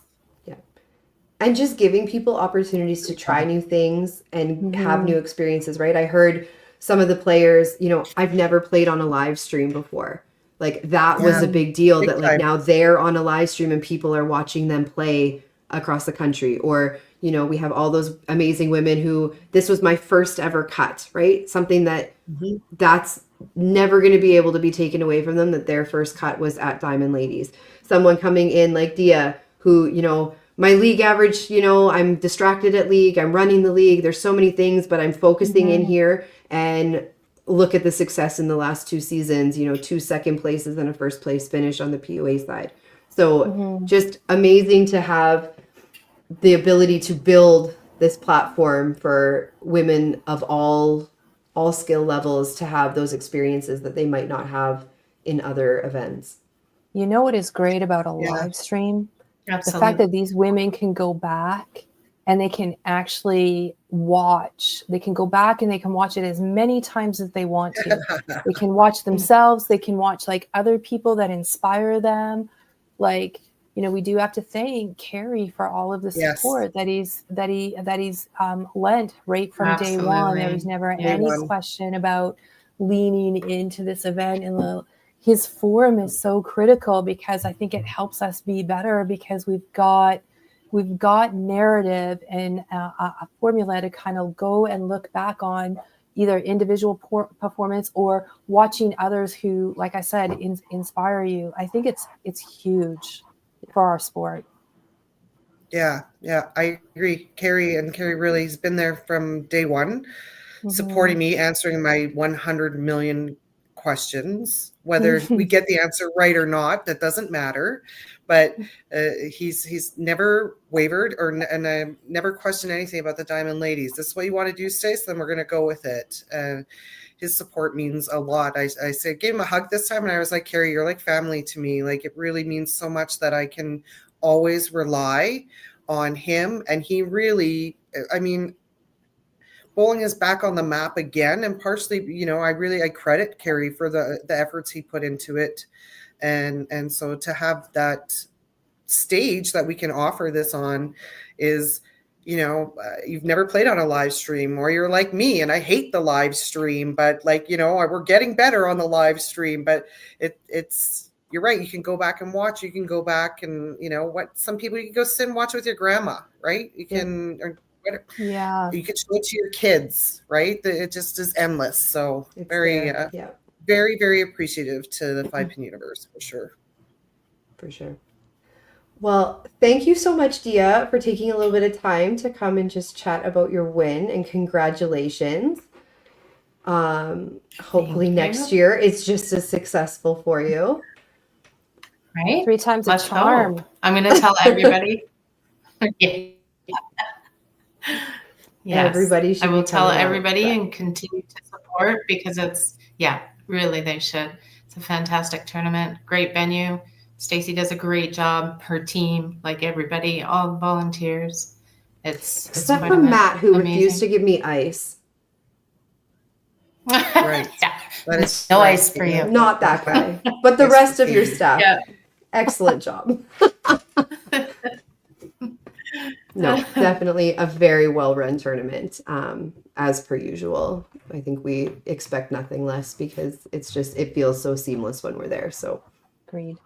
Speaker 1: And just giving people opportunities to try new things and have new experiences, right? I heard some of the players, you know, I've never played on a live stream before. Like that was a big deal,
Speaker 4: Big
Speaker 1: that like
Speaker 4: time.
Speaker 1: now they're on a live stream and people are watching them play across the country. Or, you know, we have all those amazing women who this was my first ever cut, right? Something that that's never going to be able to be taken away from them, that their first cut was at Diamond Ladies. Someone coming in like Dia, who, you know, my league average, you know, I'm distracted at league, I'm running the league, there's so many things, but I'm focusing in here, and look at the success in the last 2 seasons, you know, 2 second places and a first place finish on the POA side. So just amazing to have the ability to build this platform for women of all skill levels to have those experiences that they might not have in other events.
Speaker 2: You know what is great about a live stream?
Speaker 8: Absolutely.
Speaker 2: The fact that these women can go back and they can actually watch. They can go back and they can watch it as many times as they want to. They can watch themselves. They can watch like other people that inspire them. Like, you know, we do have to thank Carey for all of the support that he's lent right from day one. There was never any question about leaning into this event, and his forum is so critical because I think it helps us be better, because we've got narrative and a formula to kind of go and look back on either individual performance or watching others who, like I said, inspire you. I think it's huge for our sport.
Speaker 4: Yeah, I agree. Carey really has been there from day one, supporting me, answering my 100 million questions. Whether we get the answer right or not, that doesn't matter. But he's never wavered and I never questioned anything about the Diamond Ladies. This is what you want to do, Stace? Then we're going to go with it. His support means a lot. I said, gave him a hug this time, and I was like, Carey, you're like family to me. Like, it really means so much that I can always rely on him. And he really, I mean, bowling is back on the map again, and partially, you know, I credit Carey for the efforts he put into it, and so to have that stage that we can offer this on is, you know, you've never played on a live stream, or you're like me and I hate the live stream, but like, you know, we're getting better on the live stream, but it's you're right. You can go back and watch. You can go back and, you know, what some people, you can go sit and watch with your grandma, right? You can, or
Speaker 2: Yeah.
Speaker 4: You can show it to your kids, right? It just is endless. So
Speaker 1: It's
Speaker 4: very,
Speaker 1: there. Yeah,
Speaker 4: very, very appreciative to the 5 Pin universe for sure.
Speaker 1: for sure. Well, thank you so much, Dia, for taking a little bit of time to come and just chat about your win, and congratulations. Hopefully
Speaker 8: Thank
Speaker 1: next
Speaker 8: you.
Speaker 1: year it's just as successful for you.
Speaker 8: Right?
Speaker 2: 3 times a
Speaker 8: Let's
Speaker 2: charm.
Speaker 8: hope. I'm going to tell everybody. Yeah. Yes,
Speaker 1: Everybody
Speaker 8: I
Speaker 1: should
Speaker 8: will
Speaker 1: be
Speaker 8: tell
Speaker 1: coming out,
Speaker 8: everybody
Speaker 1: but-
Speaker 8: and continue to support because really they should. It's a fantastic tournament, great venue. Stacy does a great job. Her team, like everybody, all the volunteers. It's
Speaker 1: Except
Speaker 8: quite
Speaker 1: for Matt, who refused to
Speaker 8: amazing.
Speaker 1: give me ice.
Speaker 4: Right.
Speaker 8: Yeah.
Speaker 4: That is
Speaker 8: No
Speaker 4: right.
Speaker 8: ice for you.
Speaker 1: Not that guy, but the
Speaker 4: Ice
Speaker 1: rest
Speaker 4: for
Speaker 1: of your
Speaker 4: Katie.
Speaker 1: staff.
Speaker 8: Yeah.
Speaker 1: Excellent job. No, definitely a very well-run tournament, as per usual. I think we expect nothing less because it feels so seamless when we're there. So,
Speaker 2: Agreed.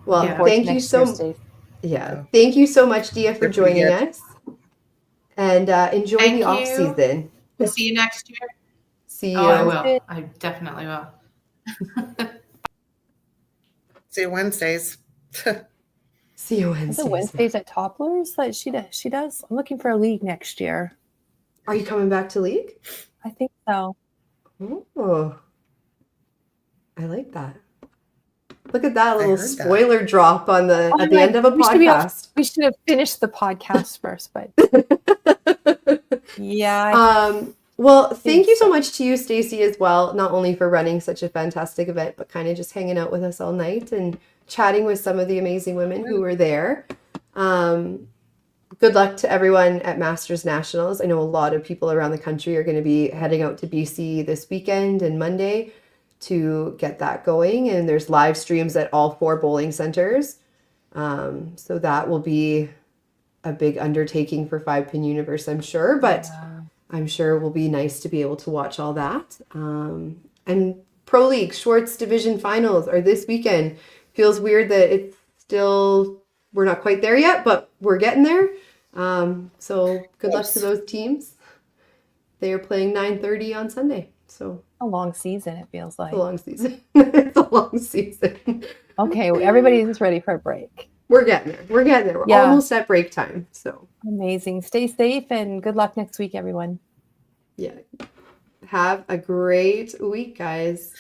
Speaker 1: well,
Speaker 8: Yeah.
Speaker 2: Forward to
Speaker 1: thank you
Speaker 2: next year,
Speaker 1: so
Speaker 2: Stacey.
Speaker 1: yeah, thank you so much, Dia, for
Speaker 4: They're pretty
Speaker 1: joining
Speaker 4: good.
Speaker 1: us, and enjoy
Speaker 8: Thank
Speaker 1: the off
Speaker 8: you.
Speaker 1: season.
Speaker 8: We'll see you next year.
Speaker 1: See
Speaker 8: Oh, I
Speaker 1: you.
Speaker 8: will.
Speaker 2: good.
Speaker 8: I definitely will.
Speaker 4: See you Wednesdays.
Speaker 1: See you
Speaker 2: Is
Speaker 1: Wednesday.
Speaker 2: it Wednesdays at Topplers that she does? I'm looking for a league next year.
Speaker 1: Are you coming back to league?
Speaker 2: I think so.
Speaker 1: Oh, I like that. Look at that little
Speaker 4: heard that.
Speaker 1: spoiler drop on the
Speaker 2: I'm
Speaker 1: at the
Speaker 2: like,
Speaker 1: end of a
Speaker 2: we should be able-
Speaker 1: podcast.
Speaker 2: We should have finished the podcast first, but yeah.
Speaker 1: Well, thank
Speaker 2: think
Speaker 1: you so
Speaker 2: so.
Speaker 1: much to you, Stacy, as well, not only for running such a fantastic event, but kind of just hanging out with us all night and chatting with some of the amazing women who were there. Good luck to everyone at Masters Nationals. I know a lot of people around the country are going to be heading out to BC this weekend and Monday to get that going. And there's live streams at all 4 bowling centers. So that will be a big undertaking for 5 Pin Universe, I'm sure. But I'm sure it will be nice to be able to watch all that. And Pro League Schwartz Division Finals are this weekend. Feels weird that it's still, we're not quite there yet, but we're getting there. So good luck to those teams. They are playing 9:30 on Sunday. So
Speaker 2: A long season, it feels like.
Speaker 1: it's a long season. It's a long season.
Speaker 2: Okay, everybody's ready for a break.
Speaker 1: We're getting there. We're getting there. We're
Speaker 2: Yeah.
Speaker 1: almost at break time. So
Speaker 2: Amazing. Stay safe and good luck next week, everyone.
Speaker 1: yeah. Have a great week, guys.